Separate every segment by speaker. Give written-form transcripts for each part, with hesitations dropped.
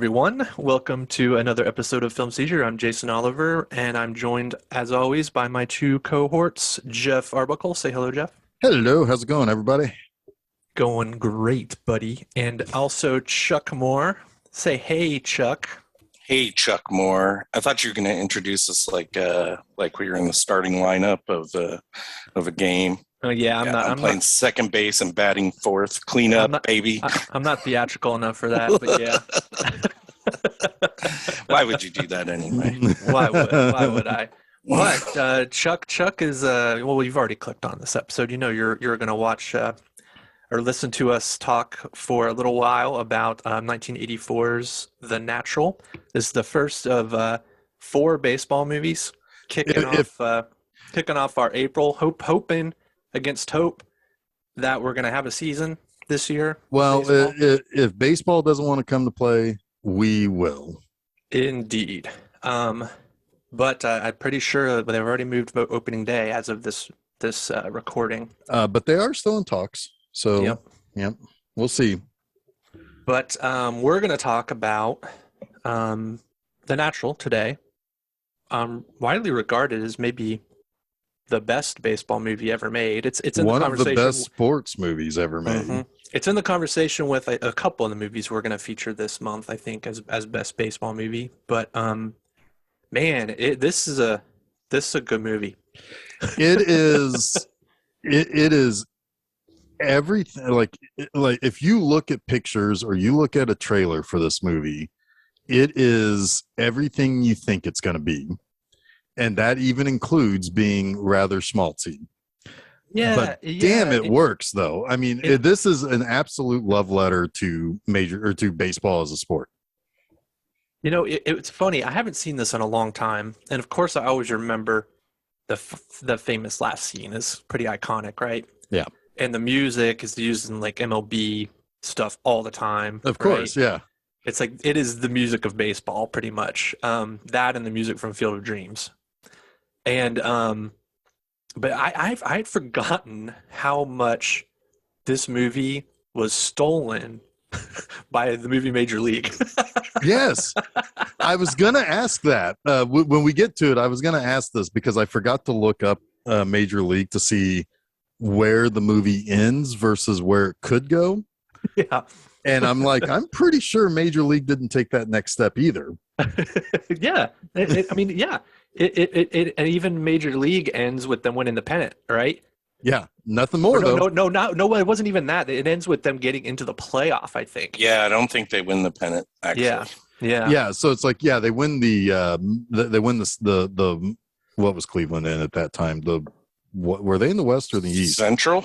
Speaker 1: everyone. Welcome to another episode of Film Seizure. I'm Jason Oliver, and I'm joined, as always, by my two cohorts, Jeff Arbuckle. Say hello, Jeff.
Speaker 2: Hello, how's it going, everybody?
Speaker 1: Going great, buddy. And also Chuck Moore. Say hey, Chuck.
Speaker 3: Hey, Chuck Moore. I thought you were going to introduce us like we were in the starting lineup of a game.
Speaker 1: Oh yeah,
Speaker 3: I'm playing second base and batting fourth. Clean up, baby.
Speaker 1: I'm not theatrical enough for that, but yeah.
Speaker 3: Why would you do that anyway?
Speaker 1: Why would I? But Chuck is well, you've already clicked on this episode. You know you're going to watch or listen to us talk for a little while about 1984's The Natural. This is the first of 4 baseball movies kicking off our April. Hoping against hope that we're going to have a season this year.
Speaker 2: Well, if baseball doesn't want to come to play, we will.
Speaker 1: Indeed. But I'm pretty sure they've already moved opening day as of this recording.
Speaker 2: But they are still in talks. So, yep, we'll see.
Speaker 1: But we're going to talk about The Natural today. Widely regarded as maybe the best baseball movie ever made. It's in
Speaker 2: one
Speaker 1: the
Speaker 2: of the
Speaker 1: conversation.
Speaker 2: best sports movies ever made.
Speaker 1: Mm-hmm. It's in the conversation with a couple of the movies we're going to feature this month, I think, as best baseball movie. But man, this is a good movie.
Speaker 2: It is. It is everything. Like if you look at pictures or you look at a trailer for this movie, it is everything you think it's going to be. And that even includes being rather schmaltzy.
Speaker 1: Yeah,
Speaker 2: but damn, it works though. I mean, this is an absolute love letter to baseball as a sport.
Speaker 1: You know, it's funny. I haven't seen this in a long time, and of course, I always remember the famous last scene is pretty iconic, right?
Speaker 2: Yeah.
Speaker 1: And the music is used in like MLB stuff all the time.
Speaker 2: Of course, right? Yeah.
Speaker 1: It's like it is the music of baseball, pretty much. That and the music from Field of Dreams. And but I'd forgotten how much this movie was stolen by the movie Major League.
Speaker 2: Yes, I was gonna ask that when we get to it. I was gonna ask this because I forgot to look up Major League to see where the movie ends versus where it could go.
Speaker 1: Yeah,
Speaker 2: and I'm like, I'm pretty sure Major League didn't take that next step either.
Speaker 1: Yeah, I mean, yeah. It and even Major League ends with them winning the pennant, right?
Speaker 2: Yeah, nothing more though.
Speaker 1: No, it wasn't even that. It ends with them getting into the playoff, I think.
Speaker 3: Yeah, I don't think they win the pennant. Actually,
Speaker 2: yeah. So it's like, they win the what was Cleveland in at that time? What were they in the West or the East?
Speaker 3: Central.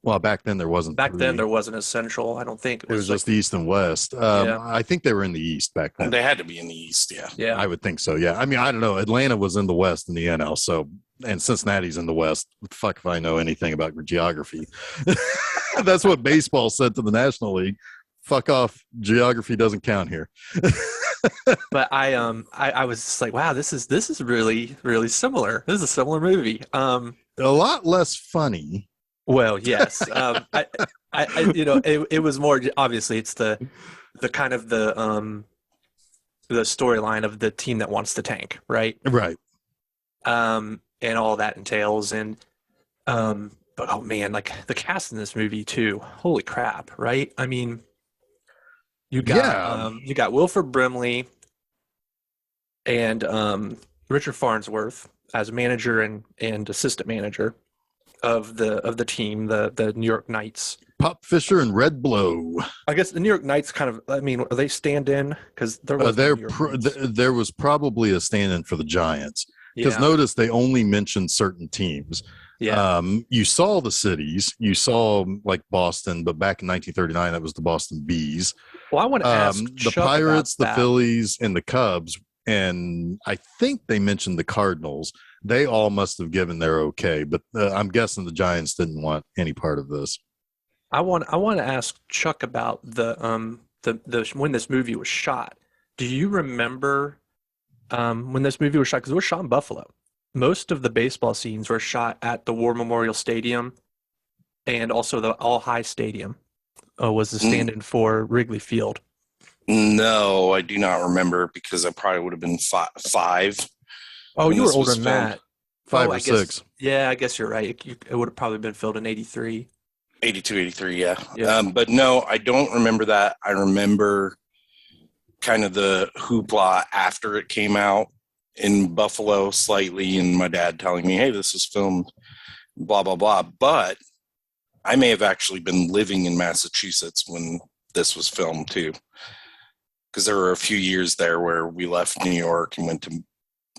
Speaker 2: Well, back then there wasn't.
Speaker 1: Then there wasn't a Central. I don't think
Speaker 2: it was just East and West. I think they were in the East back then.
Speaker 3: They had to be in the East.
Speaker 1: Yeah.
Speaker 2: I would think so. Yeah. I mean, I don't know. Atlanta was in the West in the NL, so and Cincinnati's in the West. Fuck if I know anything about geography. That's what baseball said to the National League. Fuck off. Geography doesn't count here.
Speaker 1: But I was just like, wow, this is really, really similar. This is a similar movie.
Speaker 2: A lot less funny.
Speaker 1: Well, yes. It was more obviously it's the kind of the storyline of the team that wants to tank, right?
Speaker 2: Right.
Speaker 1: And all that entails, and but oh man, like the cast in this movie too. Holy crap, right? I mean, you got Wilford Brimley and Richard Farnsworth as manager and assistant manager of the team, the New York Knights.
Speaker 2: Pop Fisher and Red Blow.
Speaker 1: I guess the New York Knights kind of. I mean, are they stand-in? Because there
Speaker 2: was probably a stand-in for the Giants. Because notice they only mentioned certain teams.
Speaker 1: Yeah.
Speaker 2: You saw the cities. You saw like Boston, but back in 1939, that was the Boston Bees.
Speaker 1: Well, I want to ask
Speaker 2: the Pirates, the Phillies, and the Cubs, and I think they mentioned the Cardinals. They all must have given their okay, but I'm guessing the Giants didn't want any part of this.
Speaker 1: I want to ask Chuck about the when this movie was shot. Do you remember when this movie was shot? Because it was shot in Buffalo. Most of the baseball scenes were shot at the War Memorial Stadium and also the All High Stadium was the stand-in for Wrigley Field.
Speaker 3: No, I do not remember because I probably would have been five
Speaker 1: Oh,
Speaker 3: when
Speaker 1: you were
Speaker 3: this
Speaker 1: older
Speaker 3: was
Speaker 1: than
Speaker 3: filmed.
Speaker 1: that.
Speaker 2: Five
Speaker 1: Oh,
Speaker 2: or
Speaker 1: I guess.
Speaker 2: six.
Speaker 1: Yeah, I guess you're right. It would have probably been filmed in '83.
Speaker 3: 82, 83, yeah.
Speaker 1: Yeah.
Speaker 3: But no, I don't remember that. I remember kind of the hoopla after it came out in Buffalo slightly, and my dad telling me, hey, this was filmed, blah, blah, blah. But I may have actually been living in Massachusetts when this was filmed too, because there were a few years there where we left New York and went to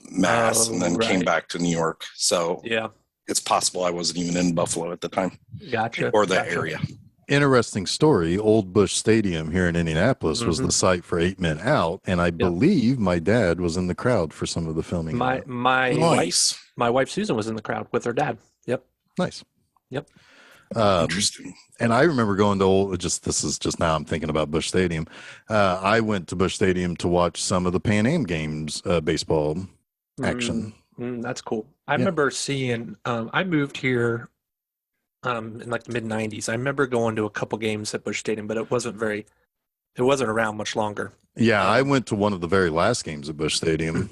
Speaker 3: Mass and then came
Speaker 1: right.
Speaker 3: back to New York. So
Speaker 1: Yeah.
Speaker 3: it's possible I wasn't even in Buffalo at the time
Speaker 1: Gotcha.
Speaker 3: or the
Speaker 1: Gotcha.
Speaker 3: area.
Speaker 2: Interesting story. Old Bush Stadium here in Indianapolis was the site for 8 Men Out, and I believe my dad was in the crowd for some of the filming.
Speaker 1: My
Speaker 3: Nice.
Speaker 1: wife Susan was in the crowd with her dad. Yep.
Speaker 2: Nice.
Speaker 1: Yep.
Speaker 3: Interesting.
Speaker 2: And I remember going to this is just now I'm thinking about Bush Stadium. I went to Bush Stadium to watch some of the Pan Am games, baseball action.
Speaker 1: That's cool. I remember seeing, I moved here in like the mid 90s. I remember going to a couple games at Busch Stadium, but it wasn't around much longer.
Speaker 2: Yeah, I went to one of the very last games at Busch Stadium.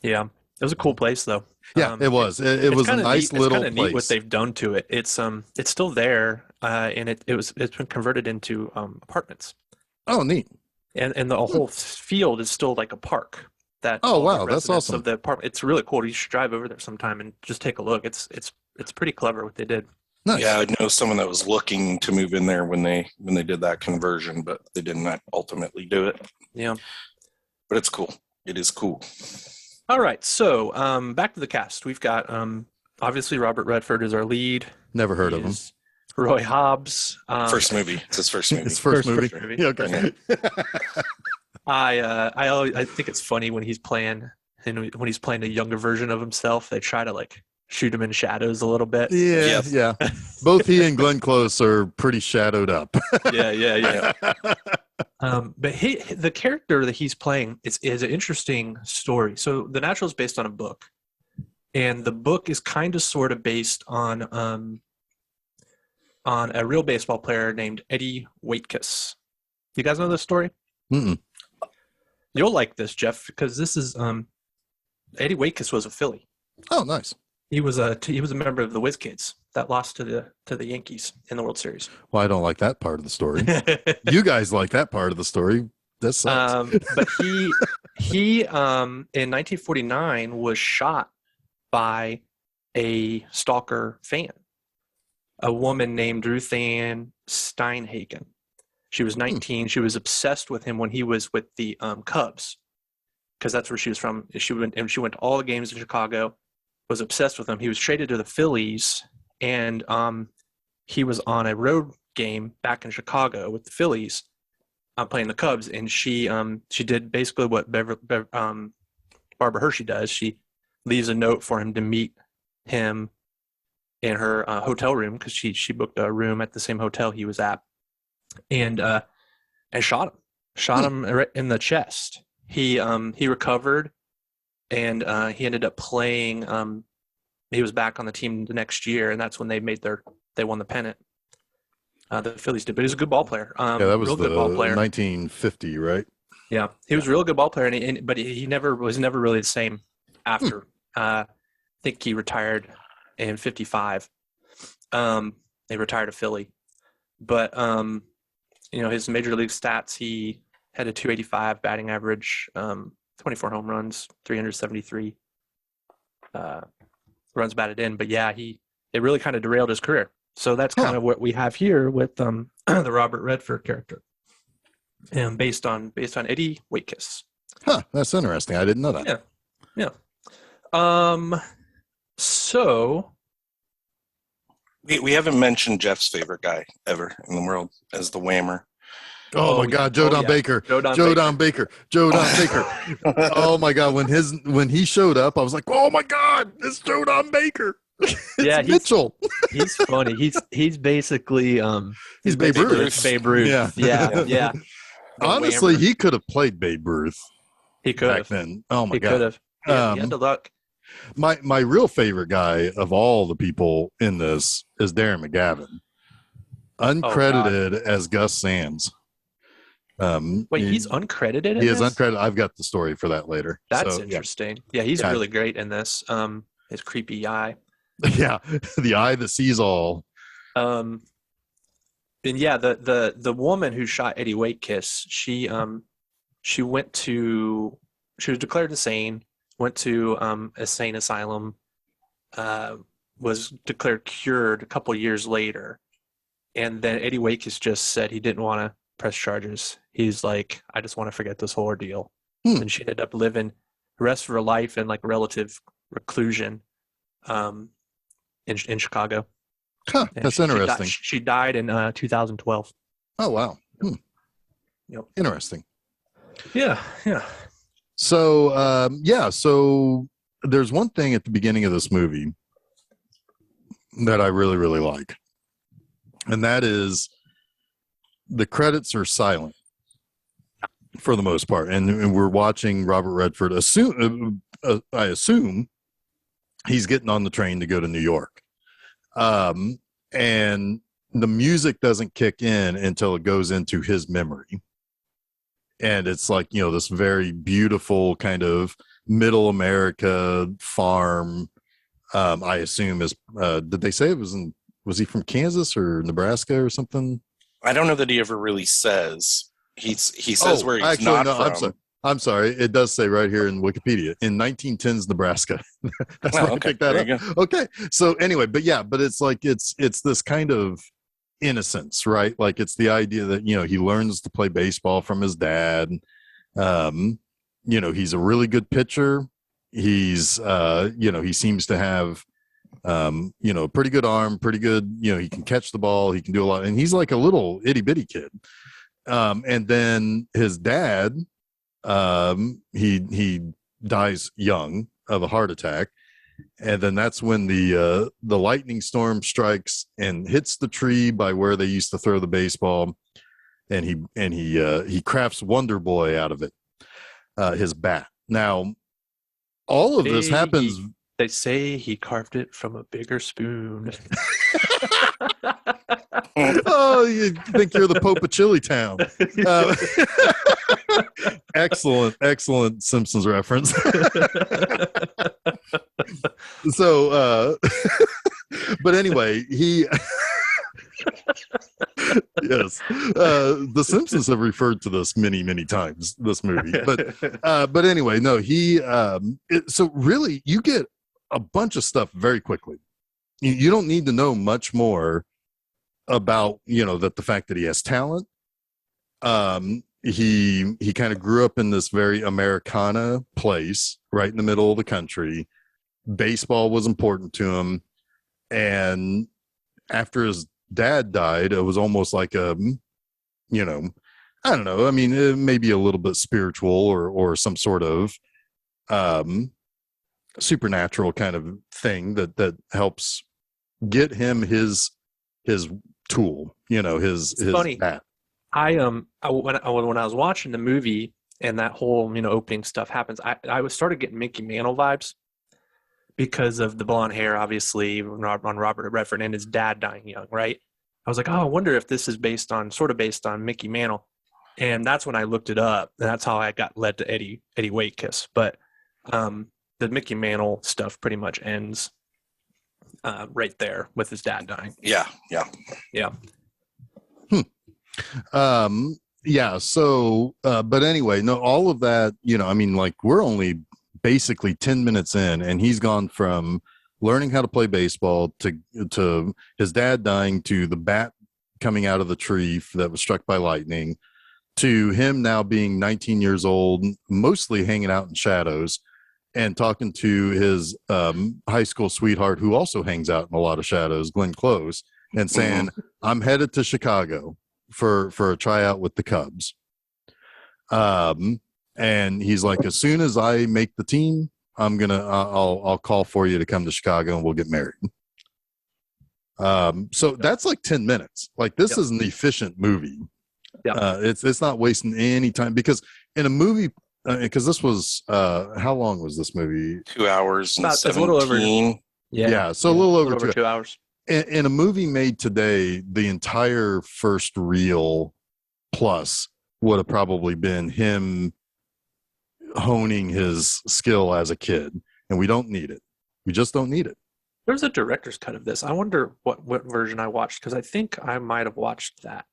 Speaker 1: Yeah. It was a cool place though.
Speaker 2: Yeah, it was. It was a nice little
Speaker 1: It's kind of neat what they've done to it. It's still there, and it's been converted into apartments.
Speaker 2: Oh, neat.
Speaker 1: And the whole field is still like a park.
Speaker 2: Oh wow, that's awesome.
Speaker 1: Of the apartment. It's really cool. You should drive over there sometime and just take a look. It's pretty clever what they did.
Speaker 2: Nice.
Speaker 3: Yeah, I know someone that was looking to move in there when they did that conversion, but they didn't ultimately do it.
Speaker 1: Yeah.
Speaker 3: But it's cool. It is cool.
Speaker 1: All right, so back to the cast. We've got obviously Robert Redford is our lead.
Speaker 2: Never heard of him.
Speaker 1: Roy Hobbs.
Speaker 3: First movie. It's his first movie.
Speaker 2: It's first movie. Yeah, okay.
Speaker 1: I think it's funny when he's playing a younger version of himself. They try to like shoot him in shadows a little bit.
Speaker 2: Yeah. Both he and Glenn Close are pretty shadowed up.
Speaker 1: Yeah. But the character that he's playing is an interesting story. So The Natural is based on a book, and the book is kind of sort of based on a real baseball player named Eddie Waitkus. You guys know this story?
Speaker 2: Mm-mm.
Speaker 1: You'll like this, Jeff, because this is Eddie Waitkus was a Philly.
Speaker 2: Oh, nice.
Speaker 1: He was a member of the Whiz Kids that lost to the Yankees in the World Series.
Speaker 2: Well, I don't like that part of the story. You guys like that part of the story. That sucks.
Speaker 1: But he in 1949 was shot by a stalker fan, a woman named Ruth Ann Steinhagen. She was 19. She was obsessed with him when he was with the Cubs, because that's where she was from. She went to all the games in Chicago. Was obsessed with him. He was traded to the Phillies, and he was on a road game back in Chicago with the Phillies, playing the Cubs, and she did basically what Barbara Hershey does. She leaves a note for him to meet him in her hotel room, because she booked a room at the same hotel he was at, and shot him right in the chest. He recovered. And he ended up playing. He was back on the team the next year, and that's when they won the pennant. The Phillies did, but he was a good ball player.
Speaker 2: That was
Speaker 1: real
Speaker 2: the
Speaker 1: good ball player.
Speaker 2: 1950, right?
Speaker 1: Yeah, he was a real good ball player, but he was never really the same after. I think he retired in '55. They retired a Philly, but his major league stats: he had a .285 batting average. 24 home runs, 373 runs batted in. But yeah, it really kind of derailed his career. So that's kind of what we have here with the Robert Redford character, and based on Eddie Waitkus.
Speaker 2: Huh, that's interesting. I didn't know that.
Speaker 1: Yeah. So
Speaker 3: we haven't mentioned Jeff's favorite guy ever in the world as the Whammer.
Speaker 2: Oh my God, Joe Don Baker. Joe Don Baker. Oh my God, when he showed up, I was like, oh my God, it's Joe Don Baker. It's Mitchell.
Speaker 1: He's funny. He's basically
Speaker 2: he's Babe Ruth.
Speaker 1: Babe Ruth. Yeah.
Speaker 2: Honestly, he could have played Babe Ruth.
Speaker 1: He could have.
Speaker 2: Then. Oh my God.
Speaker 1: He could have. He had the luck.
Speaker 2: My real favorite guy of all the people in this is Darren Mcgavin, uncredited as Gus Sands.
Speaker 1: Wait, he's uncredited in
Speaker 2: He is
Speaker 1: this?
Speaker 2: uncredited. I've got the story for that later.
Speaker 1: That's
Speaker 2: So,
Speaker 1: interesting. Yeah, he's really great in this. His creepy eye.
Speaker 2: Yeah, the eye that sees all.
Speaker 1: And yeah, the woman who shot Eddie Waitkiss, she was declared insane, went to a insane asylum, was declared cured a couple years later, and then Eddie Waitkiss just said he didn't want to press charges. He's like, I just want to forget this whole ordeal. And she ended up living the rest of her life in like relative reclusion in Chicago.
Speaker 2: Huh, that's interesting.
Speaker 1: She died in 2012.
Speaker 2: Oh, wow.
Speaker 1: Yep.
Speaker 2: Interesting.
Speaker 1: Yeah.
Speaker 2: So, so there's one thing at the beginning of this movie that I really, really like. And that is the credits are silent for the most part. And we're watching Robert Redford I assume he's getting on the train to go to New York. And the music doesn't kick in until it goes into his memory. And it's like, this very beautiful kind of middle America farm. I assume is, did they say was he from Kansas or Nebraska or something?
Speaker 3: I don't know that he ever really says. He says where he's not from.
Speaker 2: I'm sorry. It does say right here in Wikipedia in 1910s Nebraska. That's where I picked that up. Okay. So anyway, but it's like it's this kind of innocence, right? Like it's the idea that he learns to play baseball from his dad. He's a really good pitcher. He's he seems to have pretty good arm, pretty good, he can catch the ball, he can do a lot, and he's like a little itty bitty kid. And then his dad, he dies young of a heart attack, and then that's when the lightning storm strikes and hits the tree by where they used to throw the baseball, and he crafts Wonder Boy out of it, his bat. Now, all of this happens.
Speaker 1: They say he carved it from a bigger spoon.
Speaker 2: Oh, you think you're the Pope of Chili Town. Excellent Simpsons reference. So, but anyway, yes, the Simpsons have referred to this many times, this movie, but anyway, no, so really you get a bunch of stuff very quickly. You don't need to know much more about, that the fact that he has talent. He kind of grew up in this very Americana place right in the middle of the country. Baseball was important to him. And after his dad died, it was almost like I don't know. I mean, it may be a little bit spiritual or some sort of supernatural kind of thing that helps get him his tool, his
Speaker 1: funny.
Speaker 2: bat.
Speaker 1: When I was watching the movie and that whole opening stuff happens, I started getting Mickey Mantle vibes because of the blonde hair, obviously, on Robert Redford and his dad dying young, right? I was like, oh, I wonder if this is based on Mickey Mantle, and that's when I looked it up, and that's how I got led to Eddie Waitkiss. But the Mickey Mantle stuff pretty much ends right there with his dad dying.
Speaker 3: Yeah.
Speaker 2: So, but anyway, no, all of that, I mean, like we're only basically 10 minutes in, and he's gone from learning how to play baseball to his dad dying, to the bat coming out of the tree that was struck by lightning, to him now being 19 years old, mostly hanging out in shadows, and talking to his high school sweetheart, who also hangs out in a lot of shadows, Glenn Close, and saying, I'm headed to Chicago for a tryout with the Cubs. And he's like, as soon as I make the team, I'll call for you to come to Chicago and we'll get married. So that's like 10 minutes. Like this is an efficient movie. It's not wasting any time, because in a movie, because this was how long was this movie?
Speaker 3: 2 hours and
Speaker 1: About 17. A little over.
Speaker 2: So a little over
Speaker 1: 2 hours.
Speaker 2: In a movie made today, the entire first reel plus would have probably been him honing his skill as a kid, and we don't need it. We just don't need it.
Speaker 1: There's a director's cut of this. I wonder what version I watched, because I think I might have watched that.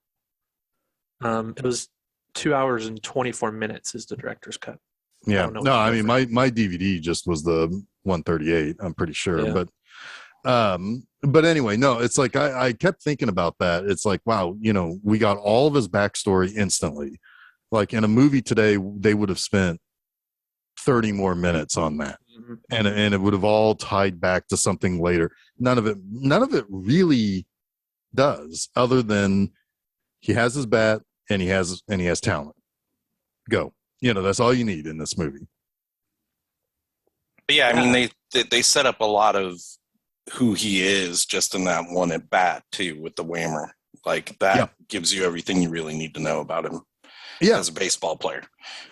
Speaker 1: It was 2 hours and 24 minutes is the director's cut.
Speaker 2: Yeah. No, I mean my DVD just was the 138. I'm pretty sure,
Speaker 1: Yeah.
Speaker 2: but anyway, no, it's like I kept thinking about that. It's like, wow, we got all of his backstory instantly. Like in a movie today, they would have spent 30 more minutes on that.
Speaker 1: Mm-hmm.
Speaker 2: And it would have all tied back to something later. None of it really does, other than he has his bat and he has talent. Go. That's all you need in this movie.
Speaker 3: But yeah, I mean, they set up a lot of who he is just in that one at bat too, with the whammer. Like that gives you everything you really need to know about him as a baseball player,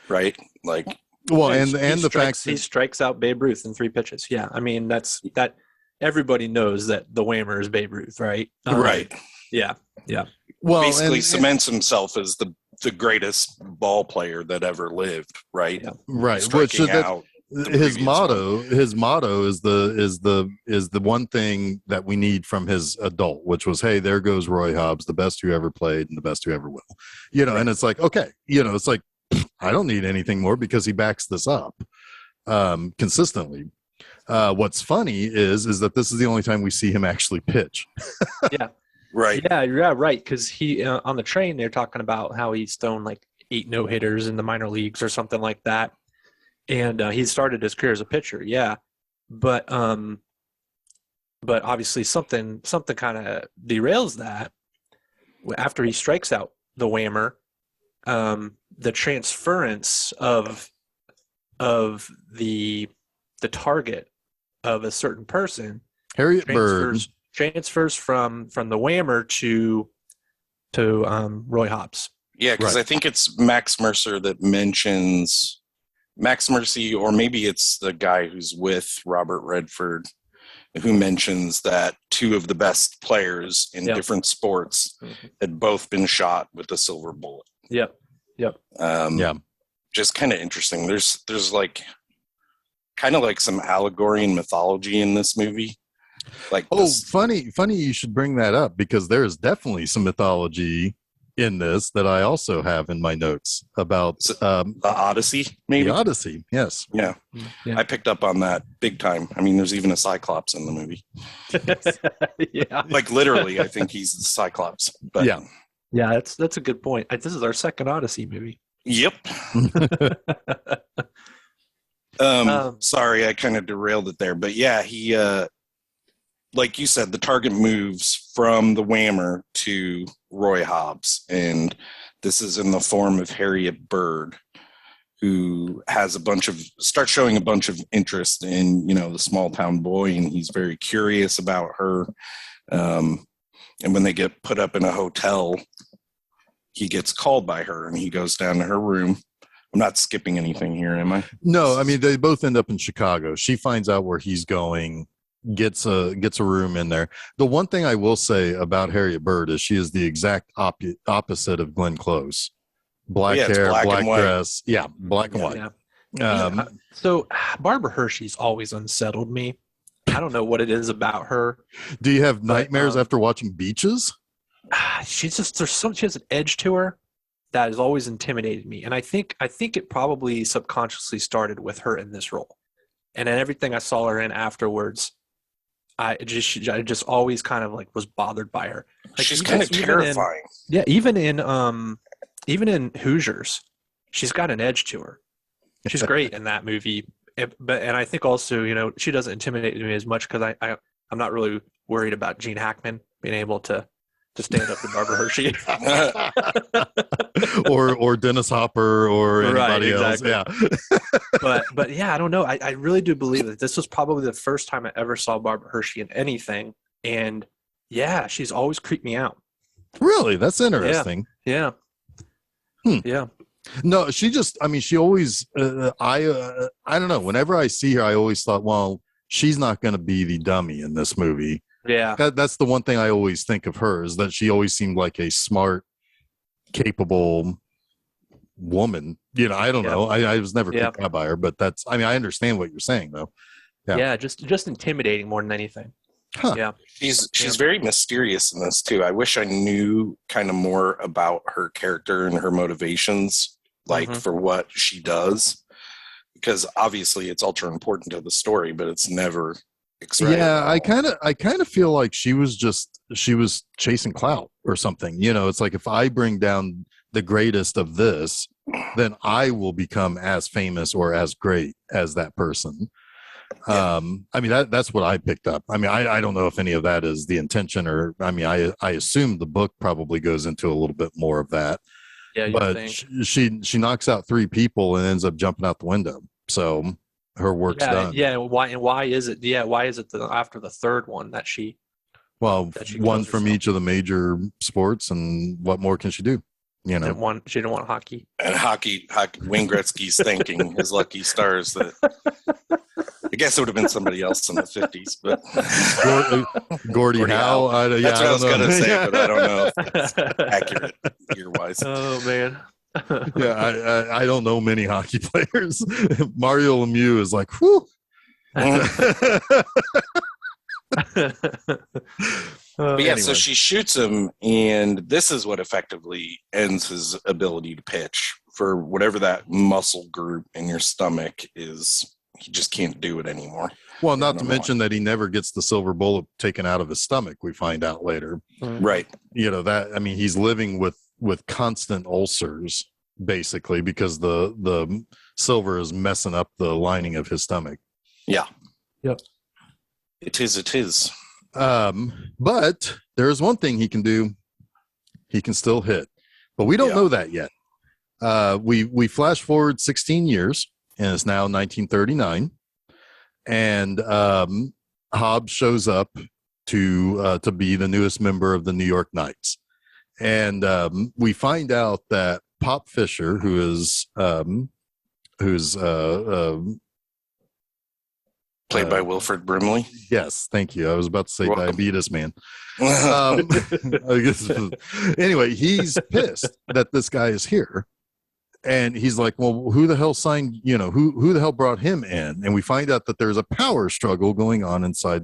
Speaker 3: right? Like,
Speaker 2: well, and the fact
Speaker 1: he strikes out Babe Ruth in 3 pitches. Yeah, I mean that everybody knows that the whammer is Babe Ruth, right?
Speaker 3: Right.
Speaker 1: Yeah.
Speaker 3: Well, basically cements himself as the greatest ball player that ever lived, right?
Speaker 1: Yeah.
Speaker 2: Right.
Speaker 3: Striking out.
Speaker 2: His motto is the one thing that we need from his adult, which was, hey, there goes Roy Hobbs, the best who ever played and the best who ever will. Right. And it's like, okay, it's like, I don't need anything more because he backs this up consistently. What's funny is that this is the only time we see him actually pitch.
Speaker 1: Yeah.
Speaker 3: Right.
Speaker 1: Yeah, right. Because he on the train, they're talking about how he's thrown like 8 no-hitters in the minor leagues or something like that. And he started his career as a pitcher, yeah, but obviously something kind of derails that after he strikes out the whammer. The transference of the target of a certain person,
Speaker 2: Harriet Bird,
Speaker 1: transfers from the whammer to Roy Hobbs.
Speaker 3: Yeah, because I think it's Max Mercer that mentions Max Mercy, or maybe it's the guy who's with Robert Redford, who mentions that 2 of the best players in different sports had both been shot with a silver bullet.
Speaker 1: Yep.
Speaker 3: Just kind of interesting. There's like kind of like some allegory and mythology in this movie. Like,
Speaker 2: funny you should bring that up, because there is definitely some mythology in this that I also have in my notes about
Speaker 3: the Odyssey, maybe.
Speaker 2: The Odyssey, yes.
Speaker 3: Yeah. I picked up on that big time. I mean, there's even a Cyclops in the movie.
Speaker 1: Yeah.
Speaker 3: Like literally, I think he's the Cyclops. But
Speaker 2: yeah.
Speaker 1: Yeah, that's a good point. This is our second Odyssey movie.
Speaker 3: Yep. Sorry, I kind of derailed it there, but yeah, he like you said, the target moves from the whammer to Roy Hobbs, and this is in the form of Harriet Bird, who has starts showing a bunch of interest in, the small town boy, and he's very curious about her. And when they get put up in a hotel, he gets called by her, and he goes down to her room. I'm not skipping anything here, am I?
Speaker 2: No, I mean, they both end up in Chicago. She finds out where he's going, gets a room in there. The one thing I will say about Harriet Bird is she is the exact opposite of Glenn Close. Black hair, black dress. Yeah, black and white.
Speaker 1: Yeah. So Barbara Hershey's always unsettled me. I don't know what it is about her.
Speaker 2: Do you have nightmares after watching Beaches?
Speaker 1: She has an edge to her that has always intimidated me, and I think it probably subconsciously started with her in this role, and then everything I saw her in afterwards, I just always kind of like was bothered by her. Like,
Speaker 3: she's kind of terrifying.
Speaker 1: Even in Hoosiers, she's got an edge to her. She's great in that movie, and I think also she doesn't intimidate me as much because I'm not really worried about Gene Hackman being able to stand up to Barbara Hershey.
Speaker 2: or Dennis Hopper or anybody else. Yeah.
Speaker 1: but yeah, I don't know. I really do believe that this was probably the first time I ever saw Barbara Hershey in anything. And yeah, she's always creeped me out.
Speaker 2: Really? That's interesting.
Speaker 1: Yeah. Yeah.
Speaker 2: No, she always, I don't know. Whenever I see her, I always thought, well, she's not going to be the dummy in this movie.
Speaker 1: Yeah.
Speaker 2: That's the one thing I always think of her, is that she always seemed like a smart, capable woman. You know, I don't know. I was never
Speaker 1: Yeah.
Speaker 2: creeped out by her, but I understand what you're saying though. Yeah.
Speaker 1: Yeah, just intimidating more than anything.
Speaker 2: Huh.
Speaker 1: Yeah.
Speaker 3: She's very mysterious in this too. I wish I knew kind of more about her character and her motivations, like for what she does, because obviously it's ultra important to the story, but it's never extracted.
Speaker 2: Yeah, I kind of feel like she was chasing clout or something. You know, it's like if I bring down the greatest of this, then I will become as famous or as great as that person.
Speaker 3: Yeah.
Speaker 2: I mean, that's what I picked up. I mean, I don't know if any of that is the intention, or I mean, I assume the book probably goes into a little bit more of that.
Speaker 1: Yeah,
Speaker 2: but she knocks out 3 people and ends up jumping out the window. So her work's done.
Speaker 1: Yeah. Why is it? Yeah. Why is it after the third one that she?
Speaker 2: Well,
Speaker 1: that
Speaker 2: one from each of the major sports, and what more can she do? You know,
Speaker 1: she didn't want hockey.
Speaker 3: And hockey Wayne Gretzky's thanking his lucky stars that. I guess it would have been somebody else in the 50s, but
Speaker 2: Gordie Howe.
Speaker 3: That's what I was going to say, but I don't know if that's accurate year-wise.
Speaker 1: Oh man.
Speaker 2: Yeah, I don't know many hockey players. Mario Lemieux is like, whew.
Speaker 3: But yeah, so she shoots him, and this is what effectively ends his ability to pitch for whatever that muscle group in your stomach is. He just can't do it anymore.
Speaker 2: Well, not to mention that he never gets the silver bullet taken out of his stomach. We find out later,
Speaker 3: right?
Speaker 2: You know that. I mean, he's living with constant ulcers, basically, because the silver is messing up the lining of his stomach.
Speaker 3: Yeah.
Speaker 1: Yep.
Speaker 3: It is.
Speaker 2: But there's one thing he can do. He can still hit, but we don't know that yet. We flash forward 16 years. And it's now 1939, and Hobbs shows up to be the newest member of the New York Knights, and we find out that Pop Fisher, who's
Speaker 3: played by Wilfred Brimley.
Speaker 2: Yes, thank you. I was about to say Diabetes Man. I guess, anyway, he's pissed that this guy is here. And he's like, well, who the hell signed, you know, who the hell brought him in? And we find out that there's a power struggle going on inside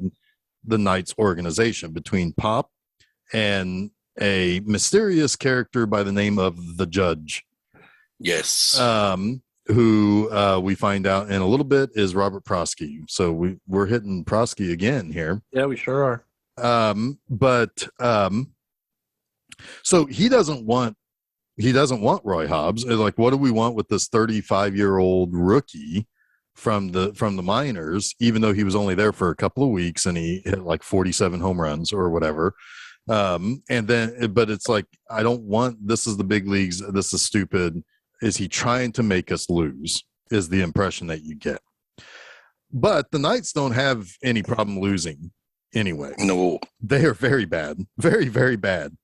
Speaker 2: the Knights organization between Pop and a mysterious character by the name of the Judge.
Speaker 3: Yes.
Speaker 2: Who we find out in a little bit is Robert Prosky. So we're hitting Prosky again here.
Speaker 1: Yeah, we sure are.
Speaker 2: So he doesn't want Roy Hobbs. Like, what do we want with this 35-year-old rookie from the minors, even though he was only there for a couple of weeks and he hit like 47 home runs or whatever. But it's like, I don't want, this is the big leagues. This is stupid. Is he trying to make us lose is the impression that you get. But the Knights don't have any problem losing anyway.
Speaker 3: No.
Speaker 2: They are very bad. Very, very bad.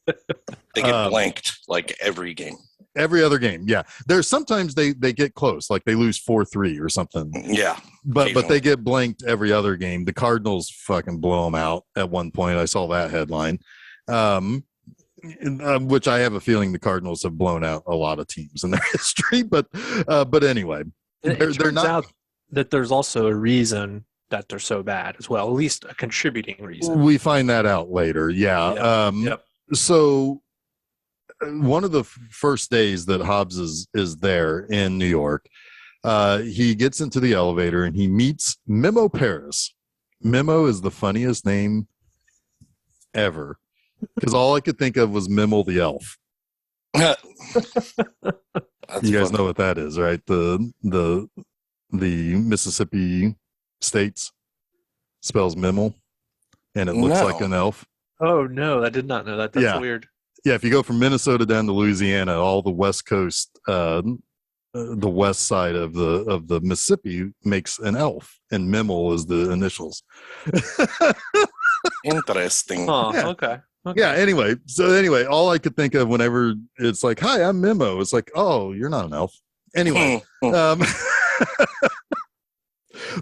Speaker 3: They get blanked like every game.
Speaker 2: Every other game, yeah. There's sometimes they get close, like they lose 4-3 or something.
Speaker 3: Yeah,
Speaker 2: but they get blanked every other game. The Cardinals fucking blow them out at one point. I saw that headline, which I have a feeling the Cardinals have blown out a lot of teams in their history. But anyway,
Speaker 1: they're not. Out that there's also a reason that they're so bad as well, at least a contributing reason.
Speaker 2: We find that out later. Yeah.
Speaker 1: Yep.
Speaker 2: So one of the first days that Hobbs is there in New York, he gets into the elevator and he meets Memo Paris. Memo is the funniest name ever, because all I could think of was Memo the Elf. You guys know what that is, right? The Mississippi states spells Memo, and it looks like an elf.
Speaker 1: Oh no, I did not know that. That's weird.
Speaker 2: Yeah, if you go from Minnesota down to Louisiana, all the West Coast, the west side of the Mississippi makes an elf, and Memo is the initials.
Speaker 3: Interesting.
Speaker 1: Oh, okay.
Speaker 2: Yeah. Anyway, all I could think of whenever it's like, "Hi, I'm Memo," it's like, "Oh, you're not an elf." Anyway,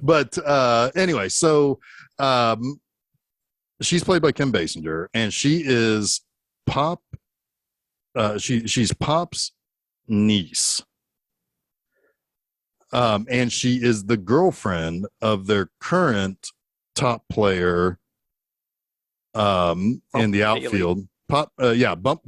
Speaker 2: but anyway, so. She's played by Kim Basinger, and she is Pop. She's Pop's niece. And she is the girlfriend of their current top player in the outfield. Bump Bailey.
Speaker 1: Bump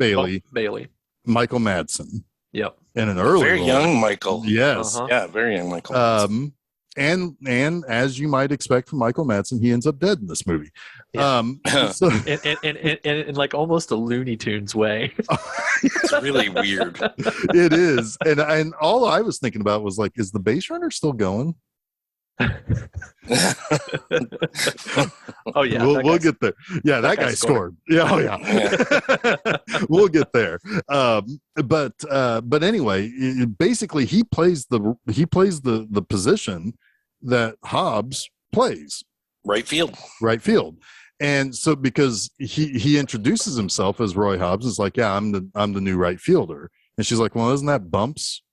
Speaker 1: Bailey.
Speaker 2: Michael Madsen.
Speaker 1: Yep.
Speaker 2: In an early
Speaker 3: very
Speaker 2: role.
Speaker 3: young Michael.
Speaker 2: Yes.
Speaker 1: Uh-huh.
Speaker 3: Yeah, very young Michael.
Speaker 2: And as you might expect from Michael Madsen, he ends up dead in this movie.
Speaker 1: Yeah.
Speaker 2: So
Speaker 1: in like almost a Looney Tunes way.
Speaker 3: It's really weird.
Speaker 2: it is. And all I was thinking about was like, is the base runner still going?
Speaker 1: Oh yeah,
Speaker 2: we'll get there. Yeah, that guy scored. Yeah, oh yeah. We'll get there. But anyway, basically he plays the position that Hobbs plays.
Speaker 3: Right field.
Speaker 2: And so because he introduces himself as Roy Hobbs, is like, yeah, I'm the new right fielder. And she's like, well, isn't that Bumps?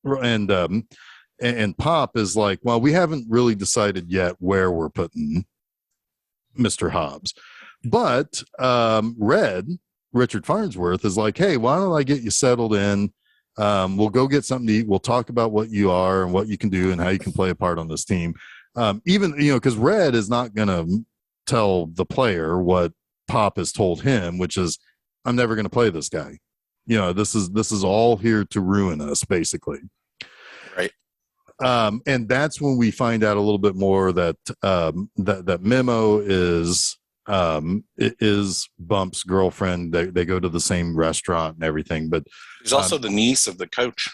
Speaker 2: And Pop is like, well, we haven't really decided yet where we're putting Mr. Hobbs. But Richard Farnsworth is like, hey, why don't I get you settled in? We'll go get something to eat. We'll talk about what you are and what you can do and how you can play a part on this team. Even, because Red is not going to tell the player what Pop has told him, which is, I'm never going to play this guy. This is all here to ruin us, basically.
Speaker 3: Right.
Speaker 2: And that's when we find out a little bit more that that Memo is Bump's girlfriend. They go to the same restaurant and everything, but
Speaker 3: she's also the niece of the coach.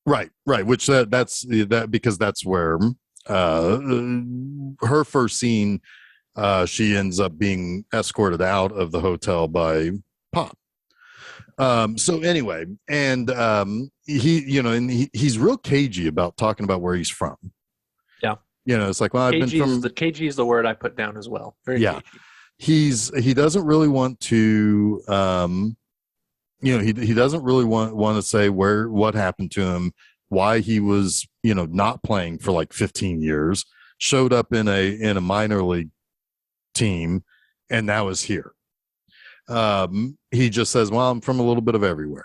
Speaker 2: Right. Which that's because that's where her first scene, she ends up being escorted out of the hotel by Pop. So anyway, and he's real cagey about talking about where he's from.
Speaker 1: Yeah.
Speaker 2: It's like, well, I've been from
Speaker 1: the cagey is the word I put down as well. Very cagey.
Speaker 2: He doesn't really want to he doesn't really want to say what happened to him, why he was, not playing for like 15 years, showed up in a minor league team and now is here. He just says, well, I'm from a little bit of everywhere.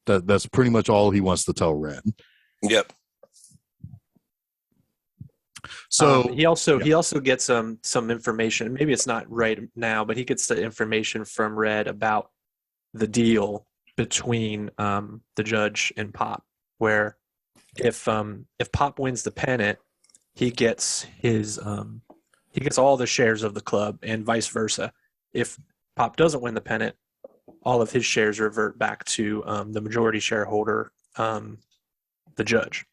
Speaker 2: That's pretty much all he wants to tell Red.
Speaker 3: Yep.
Speaker 2: So
Speaker 1: he also gets some information. Maybe it's not right now, but he gets the information from Red about the deal between the judge and Pop, where if Pop wins the pennant, he gets all the shares of the club, and vice versa. If Pop doesn't win the pennant, all of his shares revert back to the majority shareholder, the judge.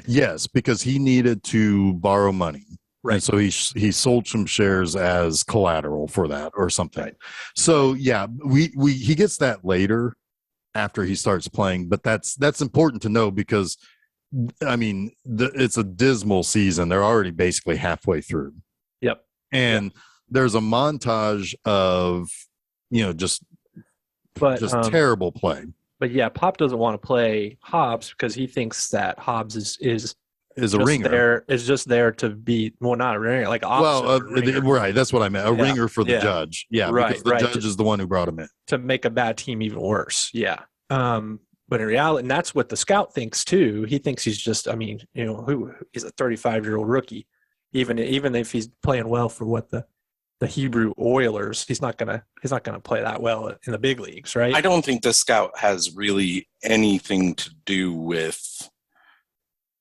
Speaker 2: Yes, because he needed to borrow money.
Speaker 1: Right.
Speaker 2: And so he sold some shares as collateral for that or something.
Speaker 1: Right.
Speaker 2: So yeah, he gets that later after he starts playing, but that's important to know because I mean it's a dismal season. They're already basically halfway through.
Speaker 1: Yep.
Speaker 2: And there's a montage of just terrible play.
Speaker 1: But yeah, Pop doesn't want to play Hobbs because he thinks that Hobbs is
Speaker 2: a ringer.
Speaker 1: Is just there to be, well, not a ringer, like opposite.
Speaker 2: Right. That's what I meant. A ringer for the judge. Yeah,
Speaker 1: right,
Speaker 2: because the judge is the one who brought him in
Speaker 1: to make a bad team even worse. Yeah. But in reality, and that's what the scout thinks too. He thinks he's just, he's a 35-year-old rookie. Even if he's playing well for what the Hebrew Oilers, he's not gonna play that well in the big leagues, right?
Speaker 3: I don't think the scout has really anything to do with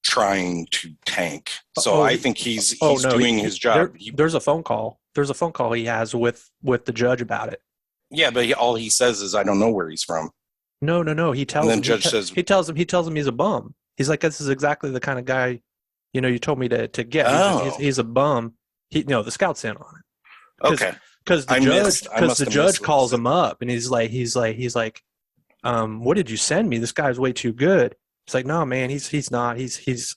Speaker 3: trying to tank. So I think he's doing his job.
Speaker 1: There's a phone call. There's a phone call he has with the judge about it.
Speaker 3: Yeah, but all he says is, "I don't know where he's from."
Speaker 1: No. He tells him.
Speaker 3: Judge says
Speaker 1: he tells him he's a bum. He's like, this is exactly the kind of guy, you told me to get. He's a bum. The scout's in on it.
Speaker 3: Okay.
Speaker 1: Because the judge calls him up and he's like, what did you send me? This guy's way too good. It's like, no, man, he's not. He's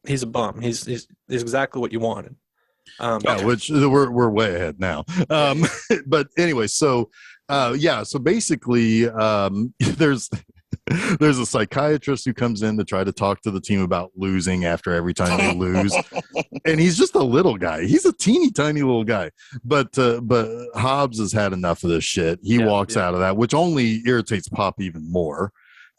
Speaker 1: a bum. He's exactly what you wanted.
Speaker 2: Which we're way ahead now. But anyway, so basically, there's a psychiatrist who comes in to try to talk to the team about losing after every time they lose. And he's just a little guy. He's a teeny tiny little guy. But Hobbs has had enough of this shit. He walks out of that, which only irritates Pop even more.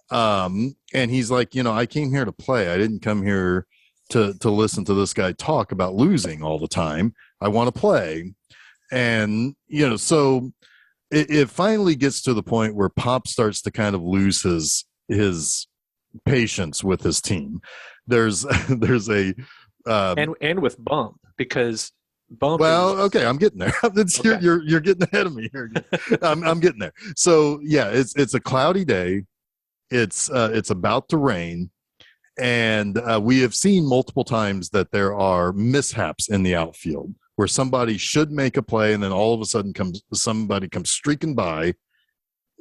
Speaker 2: And he's like, I came here to play. I didn't come here to listen to this guy talk about losing all the time. I want to play. And, so it finally gets to the point where Pop starts to kind of lose his patience with his team. There's a
Speaker 1: and with Bump, because Bump
Speaker 2: okay, I'm getting there.
Speaker 1: Okay.
Speaker 2: You're getting ahead of me here. I'm getting there. So yeah, it's a cloudy day. It's about to rain, and we have seen multiple times that there are mishaps in the outfield where somebody should make a play, and then all of a sudden somebody comes streaking by,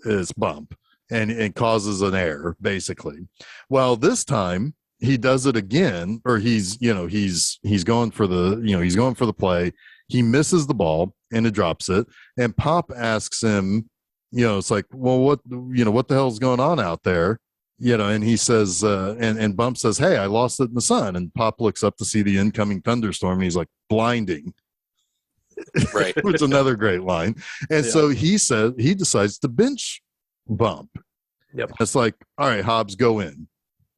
Speaker 2: is Bump, and causes an error, basically. Well, this time he does it again, or he's going for the play. He misses the ball and it drops it, and Pop asks him, it's like, well, what the hell's going on out there? And he says, and Bump says, hey, I lost it in the sun. And Pop looks up to see the incoming thunderstorm, and he's like, blinding.
Speaker 3: Right.
Speaker 2: Which is another great line. And so he decides to bench Bump.
Speaker 1: Yep.
Speaker 2: It's like, all right, Hobbs, go in.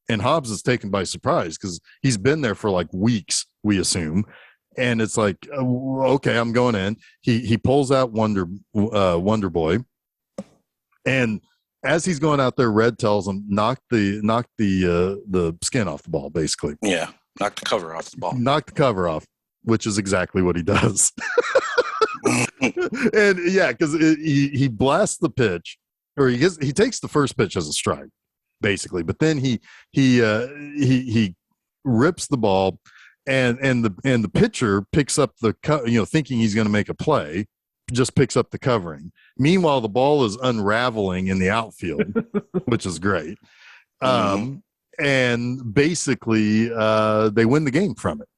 Speaker 2: And Hobbs is taken by surprise because he's been there for like weeks, we assume. And it's like, okay, I'm going in. He pulls out Wonder Boy. And as he's going out there, Red tells him, knock the skin off the ball, basically.
Speaker 3: Yeah, knock the cover off the ball.
Speaker 2: Knock the cover off, which is exactly what he does. And yeah, because he blasts the pitch, or he takes the first pitch as a strike, basically. But then he rips the ball, and the pitcher picks up thinking he's going to make a play, just picks up the covering. Meanwhile, the ball is unraveling in the outfield, which is great. And basically, they win the game from it.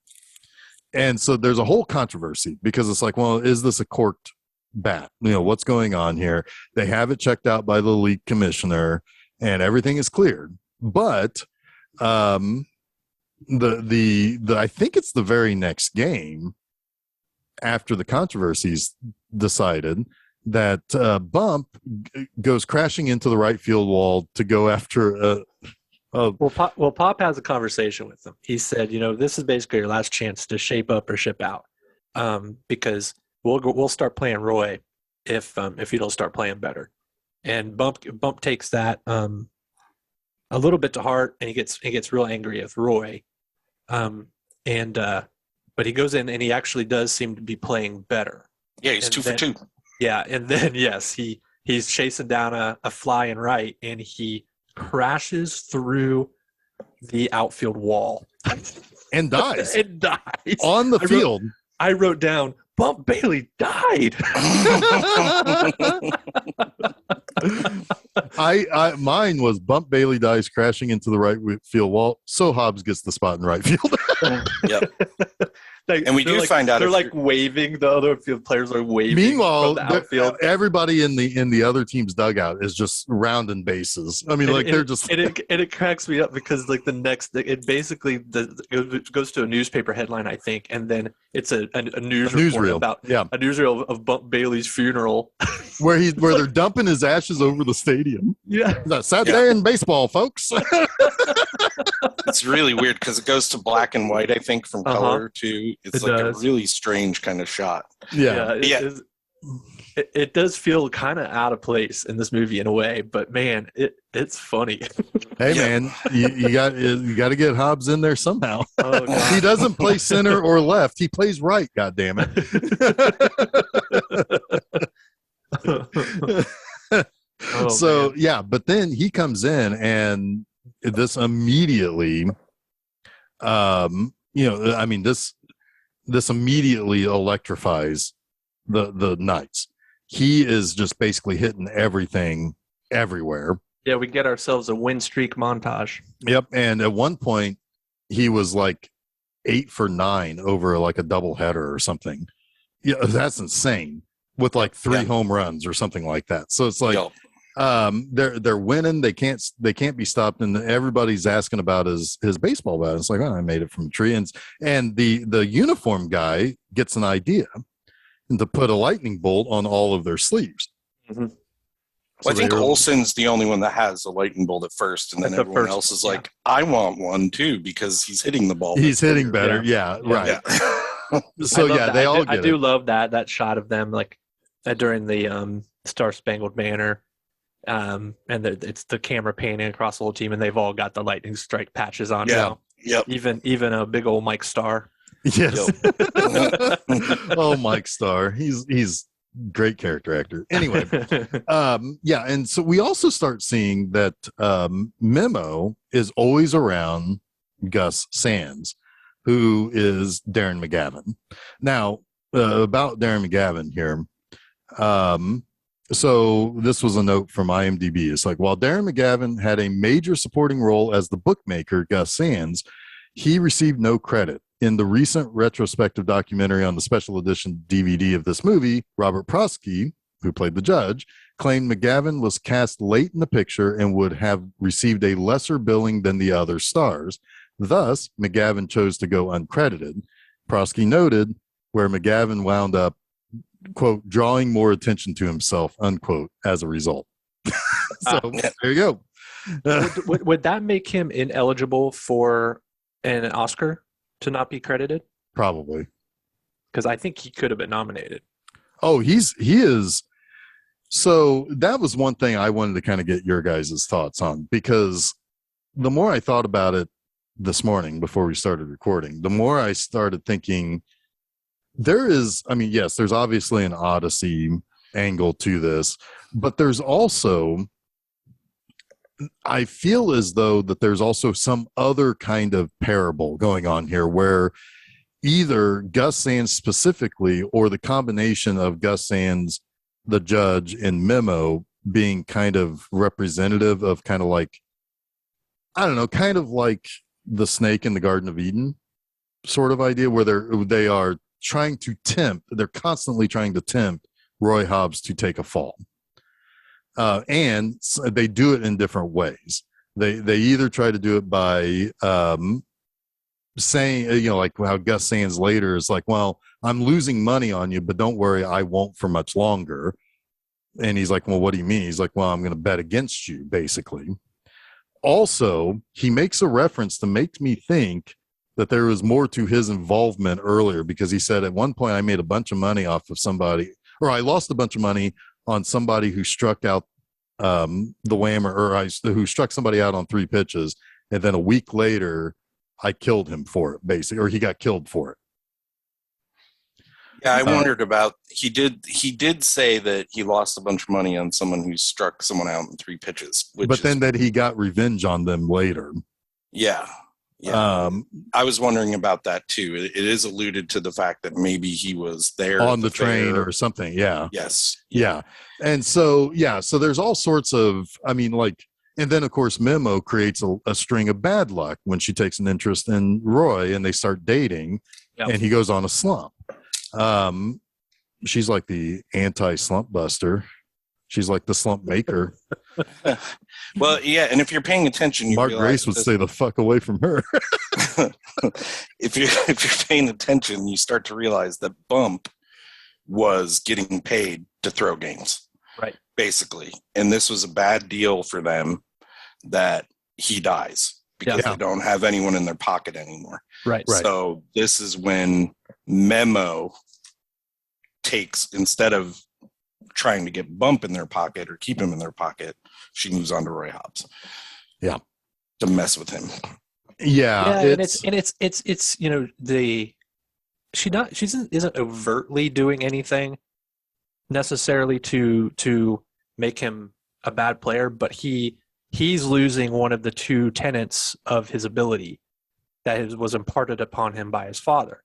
Speaker 2: And so there's a whole controversy because it's like, well, is this a corked bat? What's going on here? They have it checked out by the league commissioner, and everything is cleared. But I think it's the very next game after the controversies decided that Bump goes crashing into the right field wall to go after
Speaker 1: Pop has a conversation with him. He said, this is basically your last chance to shape up or ship out, because we'll start playing Roy if you don't start playing better. And Bump takes that a little bit to heart, and he gets real angry with Roy, but he goes in and he actually does seem to be playing better.
Speaker 3: Yeah, he's 2 for 2.
Speaker 1: Yeah, and then yes, he's chasing down a fly and right, and he crashes through the outfield wall
Speaker 2: and dies.
Speaker 1: It dies
Speaker 2: on the field.
Speaker 1: I wrote down, Bump Bailey died.
Speaker 2: Mine was Bump Bailey dies crashing into the right field wall, so Hobbs gets the spot in right field.
Speaker 3: Yep. And we do find out
Speaker 1: they're like waving. The other field players are waving.
Speaker 2: Meanwhile,
Speaker 1: from the outfield.
Speaker 2: Everybody in the other team's dugout is just rounding bases. I mean, they're just.
Speaker 1: And it cracks me up because like it basically it goes to a newspaper headline, I think, and then it's a newsreel about a newsreel of Bump Bailey's funeral,
Speaker 2: where they're dumping his ashes over the stadium.
Speaker 1: Yeah,
Speaker 2: that's sad day in baseball, folks.
Speaker 3: It's really weird because it goes to black and white, I think, from color to. It's like a really strange kind of shot.
Speaker 2: Yeah.
Speaker 1: It does feel kind of out of place in this movie in a way, but man, it's funny.
Speaker 2: Hey man, you got to get Hobbs in there somehow.
Speaker 1: Oh, God.
Speaker 2: He doesn't play center or left; he plays right. God damn it! But then he comes in, and this immediately, this immediately electrifies the Knights. He is just basically hitting everything everywhere.
Speaker 1: Yeah, we get ourselves a win streak montage.
Speaker 2: Yep. And at one point he was like 8 for 9 over like a doubleheader or something. Yeah, that's insane. With like 3 home runs or something like that. So it's like they're winning. They can't be stopped, and everybody's asking about his baseball bat. It's like, I made it from a tree. And the uniform guy gets an idea to put a lightning bolt on all of their sleeves.
Speaker 1: Mm-hmm.
Speaker 3: Well, I think
Speaker 2: they were-
Speaker 3: Olsen's the only one that has a lightning bolt at first, and then
Speaker 1: At the
Speaker 3: everyone
Speaker 1: first,
Speaker 3: else is
Speaker 1: yeah.
Speaker 3: like, I want one too, because he's hitting the ball.
Speaker 2: he's
Speaker 3: that's
Speaker 2: hitting
Speaker 3: bigger.
Speaker 2: better. Yeah, right.
Speaker 3: Yeah.
Speaker 2: So
Speaker 1: I love
Speaker 2: yeah,
Speaker 1: that.
Speaker 2: they all
Speaker 1: I
Speaker 2: get
Speaker 1: do
Speaker 2: it.
Speaker 1: love that shot of them like during the Star Spangled Banner, and it's the camera panning across the whole team, and they've all got the lightning strike patches on
Speaker 3: Yeah.
Speaker 1: now.
Speaker 3: Yep.
Speaker 1: Even a big old Mike Starr.
Speaker 2: Yes. Oh, Mike Starr. He's great character actor. Anyway, yeah, and so we also start seeing that Memo is always around Gus Sands, who is Darren Mcgavin. Now, about Darren Mcgavin here. So this was a note from IMDb. It's like, while Darren Mcgavin had a major supporting role as the bookmaker, Gus Sands, he received no credit. In the recent retrospective documentary on the special edition DVD of this movie, Robert Prosky, who played the judge, claimed Mcgavin was cast late in the picture and would have received a lesser billing than the other stars. Thus, Mcgavin chose to go uncredited. Prosky noted where Mcgavin wound up, quote, drawing more attention to himself, unquote, as a result. So there you go.
Speaker 1: would that make him ineligible for an Oscar to not be credited?
Speaker 2: Probably.
Speaker 1: Because I think he could have been nominated.
Speaker 2: Oh, he is. So that was one thing I wanted to kind of get your guys' thoughts on, because the more I thought about it this morning before we started recording, the more I started thinking there's obviously an Odyssey angle to this, but there's also, I feel as though that there's also some other kind of parable going on here where either Gus Sands specifically or the combination of Gus Sands, the judge, and Memo being kind of representative of kind of like, I don't know, kind of like the snake in the Garden of Eden sort of idea where they are trying to they're constantly trying to tempt Roy Hobbs to take a fall. And they do it in different ways. They either try to do it by saying, like how Gus Sands later is like, well, I'm losing money on you, but don't worry, I won't for much longer. And he's like, well, what do you mean? He's like, well, I'm going to bet against you, basically. Also, he makes a reference to make me think that there was more to his involvement earlier, because he said at one point I made a bunch of money off of somebody, or I lost a bunch of money on somebody who struck out the whammer, who struck somebody out on 3 pitches, and then a week later I killed him for it, basically, or he got killed for it.
Speaker 3: Yeah, I wondered about, he did say that he lost a bunch of money on someone who struck someone out in 3 pitches.
Speaker 2: But then that he got revenge on them later.
Speaker 3: Yeah. I was wondering about that too. It is alluded to the fact that maybe he was there
Speaker 2: on the train or something. Yeah.
Speaker 3: Yes.
Speaker 2: Yeah. And so, so there's all sorts of, and then of course Memo creates a string of bad luck when she takes an interest in Roy and they start dating. Yep. And he goes on a slump. She's like the anti-slump buster. She's like the slump maker.
Speaker 3: Well, yeah, and if you're paying attention,
Speaker 2: Mark Grace would stay the fuck away from her.
Speaker 3: If you're paying attention, you start to realize that Bump was getting paid to throw games,
Speaker 1: right?
Speaker 3: Basically, and this was a bad deal for them that he dies because they don't have anyone in their pocket anymore.
Speaker 1: Right.
Speaker 3: So this is when Memo takes, instead of trying to get Bump in their pocket or keep him in their pocket, she moves on to Roy Hobbs.
Speaker 2: Yeah.
Speaker 3: To mess with him.
Speaker 2: Yeah.
Speaker 1: It's she isn't overtly doing anything necessarily to make him a bad player, but he's losing one of the 2 tenets of his ability that was imparted upon him by his father.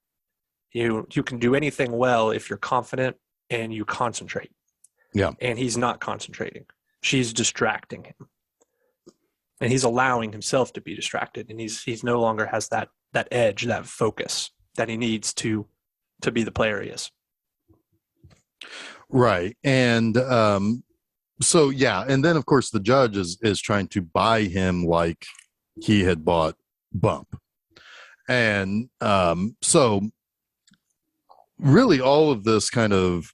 Speaker 1: You can do anything well if you're confident and you concentrate.
Speaker 2: Yeah.
Speaker 1: And he's not concentrating. She's distracting him. And he's allowing himself to be distracted. And he's no longer has that edge, that focus that he needs to be the player he is.
Speaker 2: Right. And so, and then of course the judge is trying to buy him like he had bought Bump. And so really all of this kind of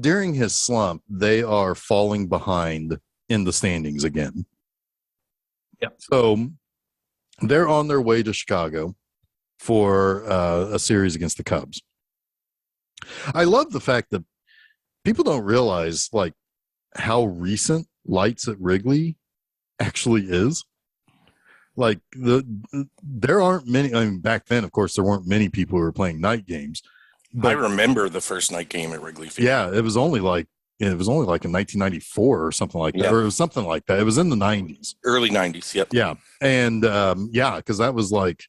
Speaker 2: during his slump, they are falling behind in the standings again.
Speaker 1: Yep.
Speaker 2: So they're on their way to Chicago for a series against the Cubs. I love the fact that people don't realize like how recent Lights at Wrigley actually is. Like there aren't many. I mean, back then, of course, there weren't many people who were playing night games. But
Speaker 3: I remember the first night game at Wrigley Field.
Speaker 2: yeah, it was only like in 1994 or something like that,
Speaker 3: Yep.
Speaker 2: or it was something like that. It was in the 90s,
Speaker 3: Early 90s. Yep.
Speaker 2: yeah, and because that was like,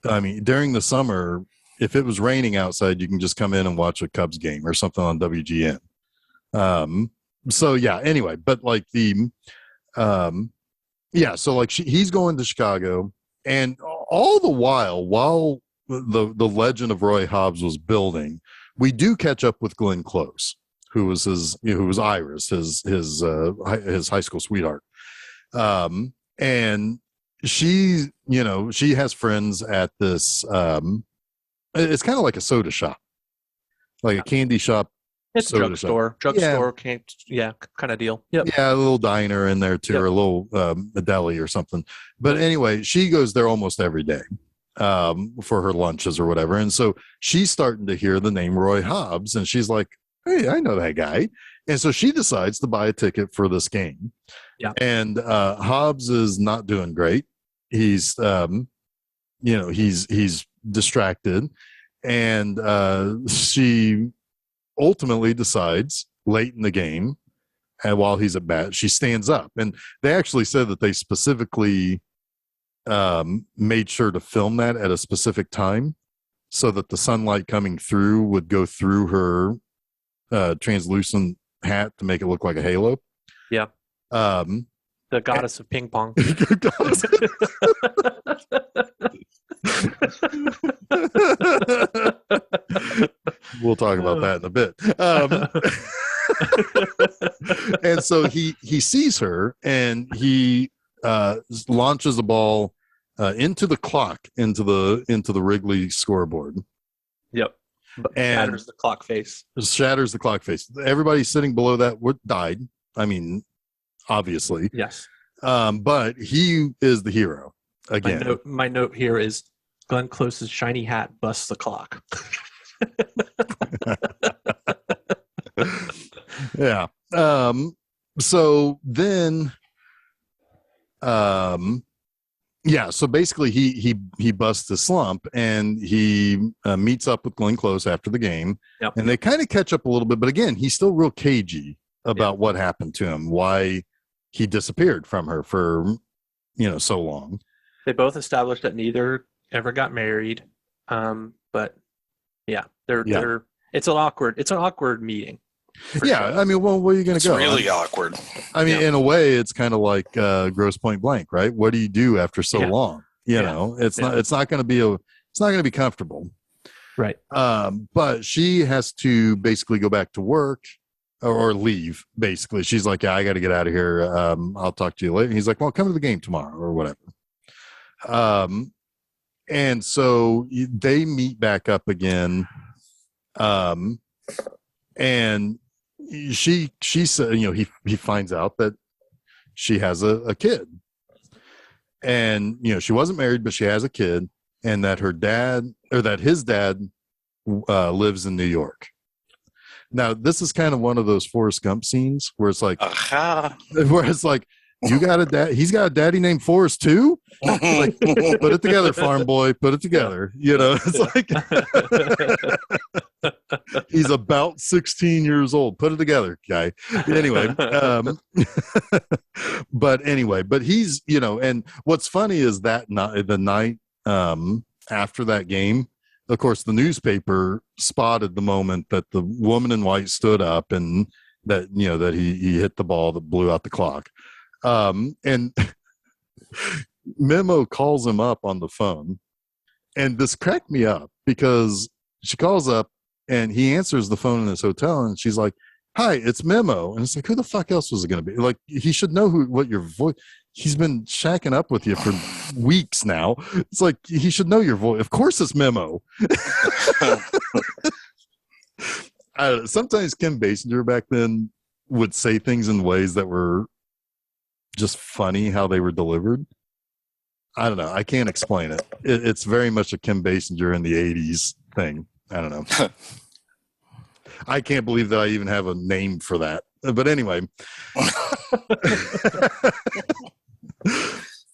Speaker 2: I mean, during the summer, if it was raining outside, you can just come in and watch a Cubs game or something on WGN. So yeah, anyway, but like so like he's going to Chicago, and all the while the legend of Roy Hobbs was building, we do catch up with Glenn Close, who was Iris, his high school sweetheart, and she has friends at this. It's kind of like a soda shop, like a candy shop.
Speaker 1: It's a drugstore, kind of deal. Yep.
Speaker 2: Yeah, a little diner in there too,
Speaker 1: Yep.
Speaker 2: or a little a deli or something. But anyway, she goes there almost every day for her lunches or whatever. And so she's starting to hear the name Roy Hobbs, and she's like, "Hey, I know that guy." And so she decides to buy a ticket for this game.
Speaker 1: Yeah.
Speaker 2: And Hobbs is not doing great. He's he's distracted, and she ultimately decides late in the game, and while he's at bat, she stands up. And they actually said that they specifically made sure to film that at a specific time so that the sunlight coming through would go through her translucent hat to make it look like a halo.
Speaker 1: Yeah. The goddess of ping pong.
Speaker 2: We'll talk about that in a bit. And so he sees her, and he launches a ball into the clock, into the Wrigley scoreboard.
Speaker 1: Yep. And shatters the clock face.
Speaker 2: Shatters the clock face. Everybody sitting below that died. I mean, obviously.
Speaker 1: Yes.
Speaker 2: But he is the hero again.
Speaker 1: My note here is Glenn Close's shiny hat busts the clock.
Speaker 2: Yeah. So then, so basically he busts the slump, and he meets up with Glenn Close after the game.
Speaker 1: Yep.
Speaker 2: And they kind of catch up a little bit, but again, he's still real cagey about what happened to him, why he disappeared from her for so long.
Speaker 1: They both established that neither ever got married, but yeah, they're it's an awkward meeting.
Speaker 2: Yeah, sure. I mean, well, where are you going to go?
Speaker 3: It's really awkward.
Speaker 2: I mean, in a way, it's kind of like Grosse Point Blank, right? What do you do after so long? You know, it's not going to be comfortable,
Speaker 1: right?
Speaker 2: But she has to basically go back to work or leave. Basically, she's like, "Yeah, I got to get out of here. I'll talk to you later." And he's like, "Well, come to the game tomorrow or whatever." And so they meet back up again, and she said, he finds out that she has a kid, and she wasn't married, but she has a kid, and that his dad lives in New York. Now, this is kind of one of those Forrest Gump scenes where it's like, where it's like, you got a dad, he's got a daddy named Forrest too. Like, put it together, farm boy, put it together. It's like he's about 16 years old. Put it together, guy. Anyway, but he's, and what's funny is that the night after that game, of course, the newspaper spotted the moment that the woman in white stood up, and that that he hit the ball that blew out the clock. And Memo calls him up on the phone, and this cracked me up because she calls up and he answers the phone in his hotel, and she's like, "Hi, it's Memo." And it's like, who the fuck else was it going to be? Like, he should know what your voice. He's been shacking up with you for weeks now. It's like, he should know your voice. Of course it's Memo. Sometimes Kim Basinger back then would say things in ways that were just funny how they were delivered. I don't know. I can't explain it. It's very much a Kim Basinger in the 80s thing. I don't know. I can't believe that I even have a name for that. But anyway.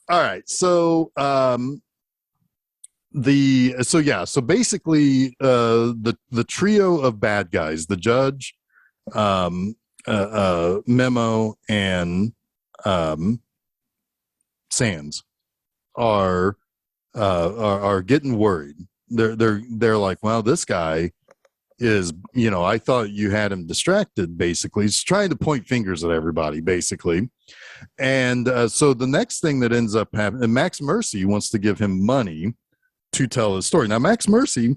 Speaker 2: All right. So so basically the trio of bad guys, the judge, Memo, and Sands are getting worried. They're like, well, this guy is, I thought you had him distracted. Basically, he's trying to point fingers at everybody, basically. And so the next thing that ends up happening, Max Mercy wants to give him money to tell his story. Now, Max Mercy,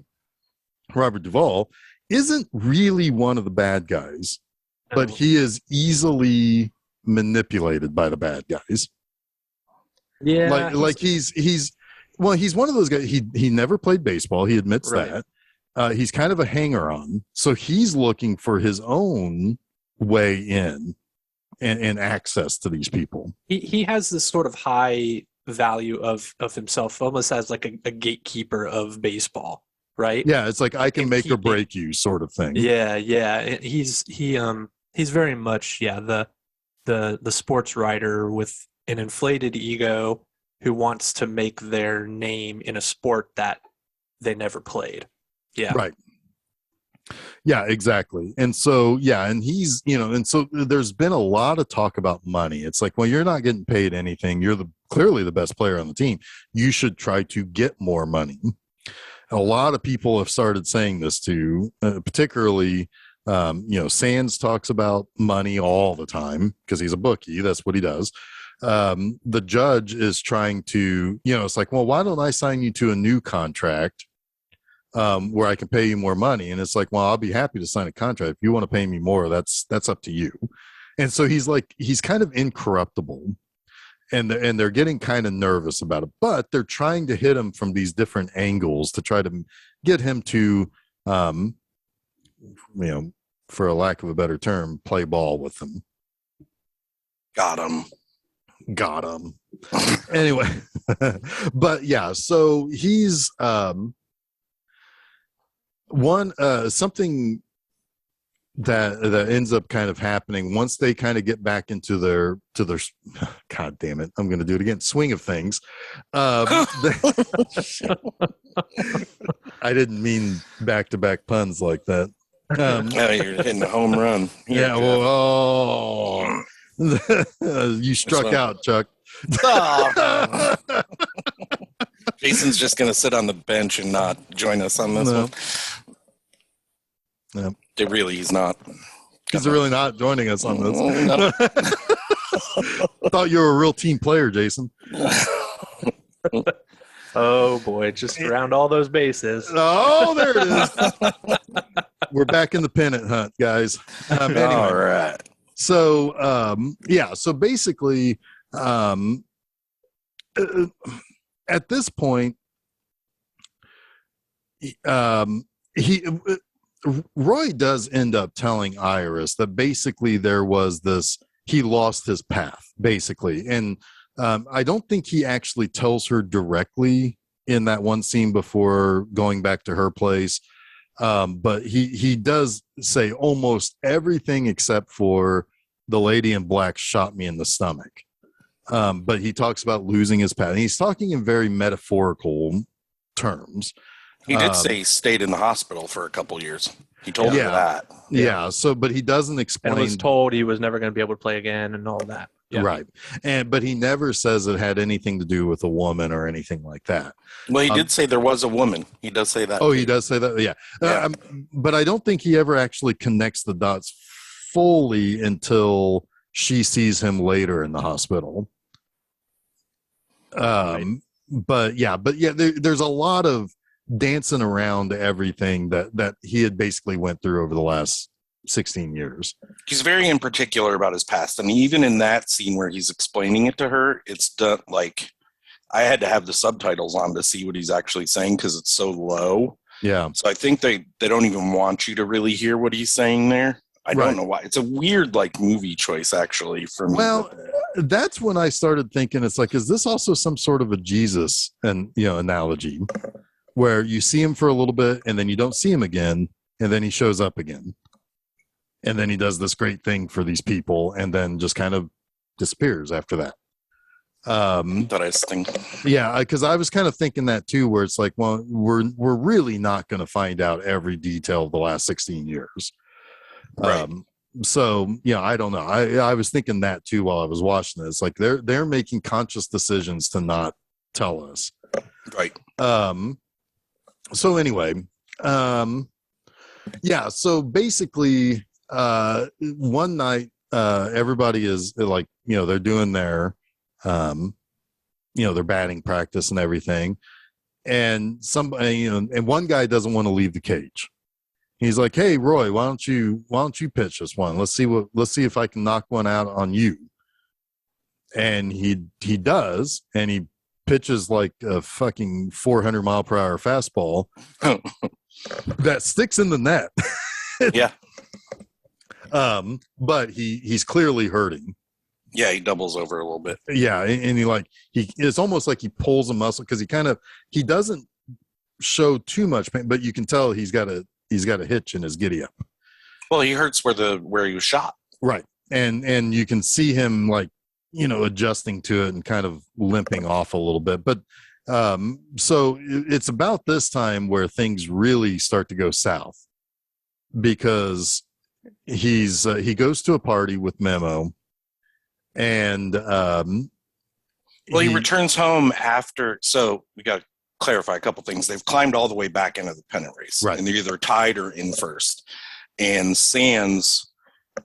Speaker 2: Robert Duvall, isn't really one of the bad guys, but he is easily manipulated by the bad guys.
Speaker 1: Yeah,
Speaker 2: like he's one of those guys. He never played baseball. He admits
Speaker 1: right.
Speaker 2: that. He's kind of a hanger-on, so he's looking for his own way in and access to these people.
Speaker 1: He has this sort of high value of himself, almost as like a gatekeeper of baseball, right?
Speaker 2: Yeah, it's like I can make or break you sort of thing.
Speaker 1: Yeah. He's very much the sports writer with an inflated ego who wants to make their name in a sport that they never played. Yeah.
Speaker 2: Right. Yeah, exactly. And so, and he's, and so there's been a lot of talk about money. It's like, well, you're not getting paid anything. You're clearly the best player on the team. You should try to get more money. A lot of people have started saying this too, particularly, Sands talks about money all the time because he's a bookie. That's what he does. The judge is trying to, it's like, well, why don't I sign you to a new contract where I can pay you more money? And it's like, well, I'll be happy to sign a contract. If you want to pay me more, that's up to you. And so he's kind of incorruptible, and they're getting kind of nervous about it, but they're trying to hit him from these different angles to try to get him to, for a lack of a better term, play ball with them.
Speaker 3: Got him.
Speaker 2: Anyway, but yeah, so he's something that ends up kind of happening once they kind of get back into their God damn it, I'm going to do it again, swing of things. I didn't mean back-to-back puns like that.
Speaker 3: Now you're hitting a home run.
Speaker 2: Yeah, well, you struck out, Chuck.
Speaker 3: Oh. Jason's just going to sit on the bench and not join us on this one.
Speaker 2: No.
Speaker 3: He's not.
Speaker 2: He's really not joining us on this.
Speaker 3: No.
Speaker 2: I thought you were a real team player, Jason.
Speaker 1: Oh boy, just around all those bases.
Speaker 2: Oh, there it is. We're back in the pennant hunt, guys. Anyway.
Speaker 3: All right.
Speaker 2: So, so basically, at this point, Roy does end up telling Iris that basically there was this, he lost his path, basically. And I don't think he actually tells her directly in that one scene before going back to her place. But he does say almost everything except for the lady in black shot me in the stomach. But he talks about losing his path. And he's talking in very metaphorical terms.
Speaker 3: He did say he stayed in the hospital for a couple years. He told her that.
Speaker 2: Yeah. So, but he doesn't explain.
Speaker 1: And was told he was never going to be able to play again and all that. Yeah.
Speaker 2: Right. But he never says it had anything to do with a woman or anything like that.
Speaker 3: Well, he did say there was a woman. He does say that.
Speaker 2: Oh, he does say that. Yeah. But I don't think he ever actually connects the dots fully until she sees him later in the hospital.
Speaker 1: Right.
Speaker 2: But there's a lot of dancing around everything that he had basically went through over the last 16 years.
Speaker 3: He's very in particular about his past. And even in that scene where he's explaining it to her, it's done like I had to have the subtitles on to see what he's actually saying because it's so low.
Speaker 2: Yeah.
Speaker 3: So I think they don't even want you to really hear what he's saying there. I
Speaker 2: Right.
Speaker 3: don't know why. It's a weird like movie choice actually for me.
Speaker 2: Well, that's when I started thinking, it's like, is this also some sort of a Jesus and analogy where you see him for a little bit and then you don't see him again and then he shows up again and then he does this great thing for these people and then just kind of disappears after that.
Speaker 3: That I think.
Speaker 2: Yeah, because I was kind of thinking that too, where it's like, well, we're really not going to find out every detail of the last 16 years.
Speaker 3: Right.
Speaker 2: So I don't know. I was thinking that too while I was watching this. Like they're making conscious decisions to not tell us.
Speaker 3: Right.
Speaker 2: So anyway, yeah. So basically, one night, everybody is like, they're doing their, their batting practice and everything, and somebody, and one guy doesn't want to leave the cage. He's like, "Hey, Roy, why don't you pitch this one? Let's see if I can knock one out on you." And he does, and he pitches like a fucking 400-mile-per-hour fastball that sticks in the net.
Speaker 3: Yeah.
Speaker 2: But he's clearly hurting.
Speaker 3: Yeah, he doubles over a little bit.
Speaker 2: Yeah, and it's almost like he pulls a muscle because he doesn't show too much pain, but you can tell he's got a hitch in his giddy up.
Speaker 3: Well, he hurts where he was shot.
Speaker 2: Right. And you can see him like, adjusting to it and kind of limping off a little bit. But so it's about this time where things really start to go south because he goes to a party with Memo and
Speaker 3: he returns home after. So we got to clarify a couple things. They've climbed all the way back into the pennant race,
Speaker 2: right,
Speaker 3: and they're either tied or in first. And Sands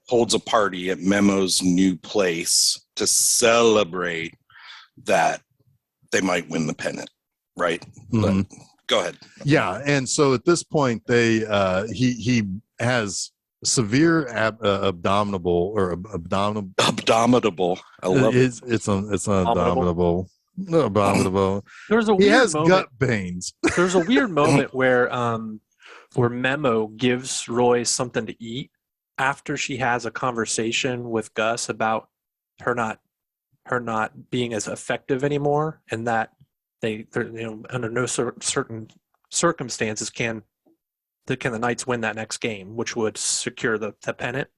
Speaker 3: holds a party at Memo's new place to celebrate that they might win the pennant, right?
Speaker 2: Mm-hmm.
Speaker 3: But go ahead.
Speaker 2: Yeah, and so at this point, he has severe abdominable.
Speaker 3: Abominable. I love it.
Speaker 2: It's an abominable. No, abominable.
Speaker 1: He
Speaker 2: has gut pains.
Speaker 1: There's a weird moment where Memo gives Roy something to eat after she has a conversation with Gus about her not being as effective anymore, and that they're under no certain circumstances can the Knights win that next game, which would secure the pennant.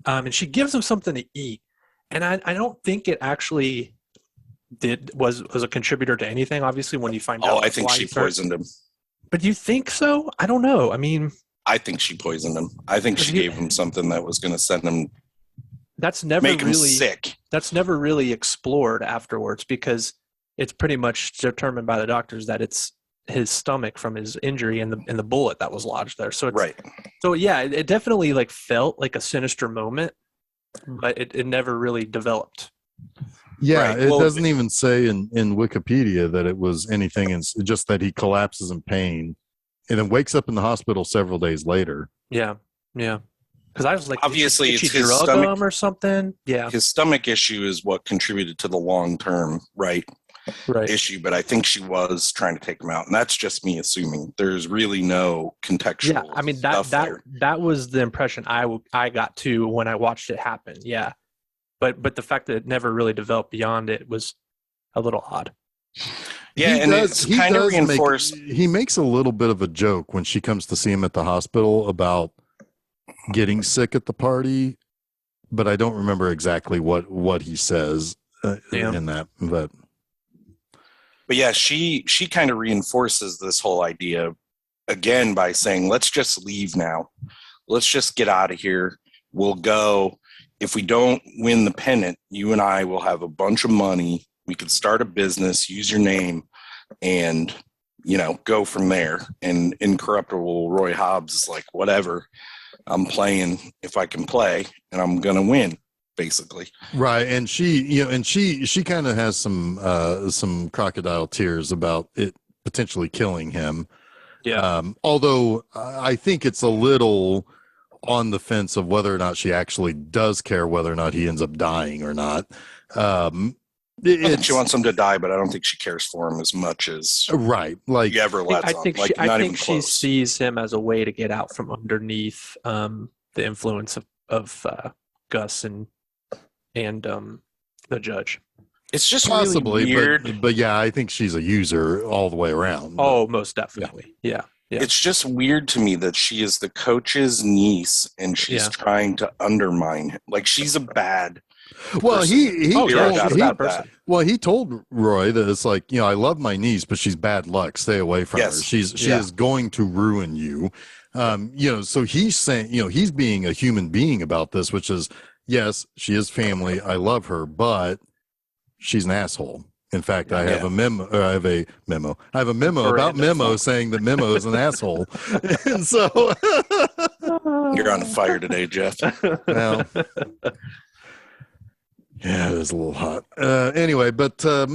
Speaker 1: And she gives him something to eat, and I don't think it actually was a contributor to anything. Obviously, when you find out,
Speaker 3: I think she poisoned him.
Speaker 1: But do you think so? I don't know. I mean,
Speaker 3: I think she poisoned him. I think she gave him something that was going to send him.
Speaker 1: Make him
Speaker 3: sick.
Speaker 1: That's never really explored afterwards because it's pretty much determined by the doctors that it's his stomach from his injury and the bullet that was lodged there. So it's,
Speaker 3: right.
Speaker 1: So yeah, it definitely like felt like a sinister moment, but it never really developed.
Speaker 2: Yeah,
Speaker 3: right.
Speaker 2: It doesn't even say in Wikipedia that it was anything. It's just that he collapses in pain and then wakes up in the hospital several days later.
Speaker 1: Yeah, yeah. Because I was like,
Speaker 3: obviously,
Speaker 1: did she
Speaker 3: it's his
Speaker 1: drug
Speaker 3: stomach
Speaker 1: him or something. Yeah,
Speaker 3: his stomach issue is what contributed to the long-term issue. But I think she was trying to take him out, and that's just me assuming. There's really no contextual.
Speaker 1: Yeah, I mean that was the impression I got too when I watched it happen. Yeah. But the fact that it never really developed beyond it was a little odd.
Speaker 3: Yeah, it's kind of reinforced.
Speaker 2: He makes a little bit of a joke when she comes to see him at the hospital about getting sick at the party, but I don't remember exactly what he says in that. But
Speaker 3: yeah, she kind of reinforces this whole idea again by saying, "Let's just leave now. Let's just get out of here. We'll go." If we don't win the pennant, you and I will have a bunch of money. We could start a business, use your name, and, go from there. And incorruptible Roy Hobbs is like, whatever, I'm playing if I can play, and I'm going to win, basically.
Speaker 2: Right. And she kind of has some crocodile tears about it potentially killing him.
Speaker 1: Yeah.
Speaker 2: Although I think it's a little on the fence of whether or not she actually does care whether or not he ends up dying or not.
Speaker 3: I think she wants him to die, but I don't think she cares for him as much as
Speaker 2: right. Like
Speaker 3: he ever lets on. Like,
Speaker 1: I
Speaker 3: not
Speaker 1: think
Speaker 3: even
Speaker 1: she
Speaker 3: close.
Speaker 1: sees him as a way to get out from underneath the influence of Gus and the judge.
Speaker 3: It's just
Speaker 2: possibly,
Speaker 3: really weird.
Speaker 2: but yeah, I think she's a user all the way around.
Speaker 1: Oh, most definitely. Yeah.
Speaker 3: It's just weird to me that she is the coach's niece and she's trying to undermine him. Like, she's a bad
Speaker 2: well,
Speaker 3: person.
Speaker 2: he told Roy that it's like, I love my niece, but she's bad luck. Stay away from her. She is going to ruin you. So he's saying, he's being a human being about this, which is, yes, she is family. I love her, but she's an asshole. In fact, I have a memo. I have a memo about Memo saying that Memo is an asshole. And so
Speaker 3: you're on fire today, Jeff.
Speaker 2: Well, yeah, it is a little hot. Anyway, but so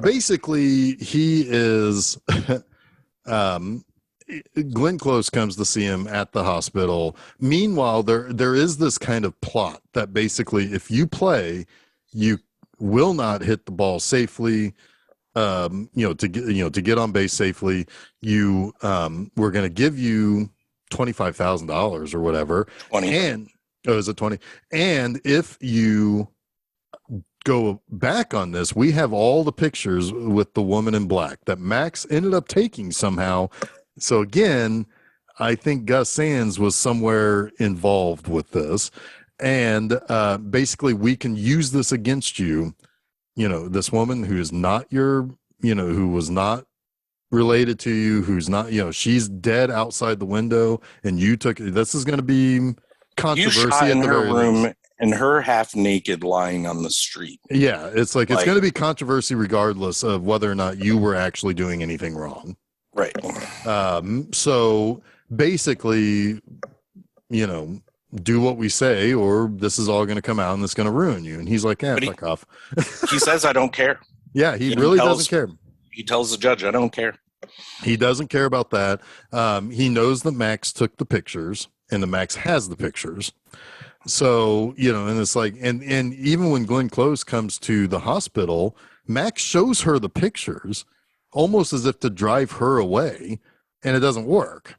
Speaker 2: basically he is Glenn Close comes to see him at the hospital. Meanwhile, there is this kind of plot that basically, if you play, you will not hit the ball safely. To get on base safely, we're going to give you $25,000 or whatever.
Speaker 3: 20.
Speaker 2: And is it 20? And if you go back on this, we have all the pictures with the woman in black that Max ended up taking somehow. So again, I think Gus Sands was somewhere involved with this, and basically we can use this against you. This woman who is not who was not related to you, who's not, she's dead outside the window, and you took. This is going to be controversy.
Speaker 3: You shot in
Speaker 2: at the
Speaker 3: her
Speaker 2: very
Speaker 3: room,
Speaker 2: least.
Speaker 3: And her half naked lying on the street.
Speaker 2: Yeah, it's like it's going to be controversy regardless of whether or not you were actually doing anything wrong.
Speaker 3: Right.
Speaker 2: So basically, do what we say, or this is all going to come out and it's going to ruin you. And he's like, fuck off.
Speaker 3: He says, I don't care.
Speaker 2: Yeah, he really doesn't care.
Speaker 3: He tells the judge, I don't care.
Speaker 2: He doesn't care about that. He knows that Max took the pictures, and the Max has the pictures. So, and it's like, and even when Glenn Close comes to the hospital, Max shows her the pictures almost as if to drive her away, and it doesn't work.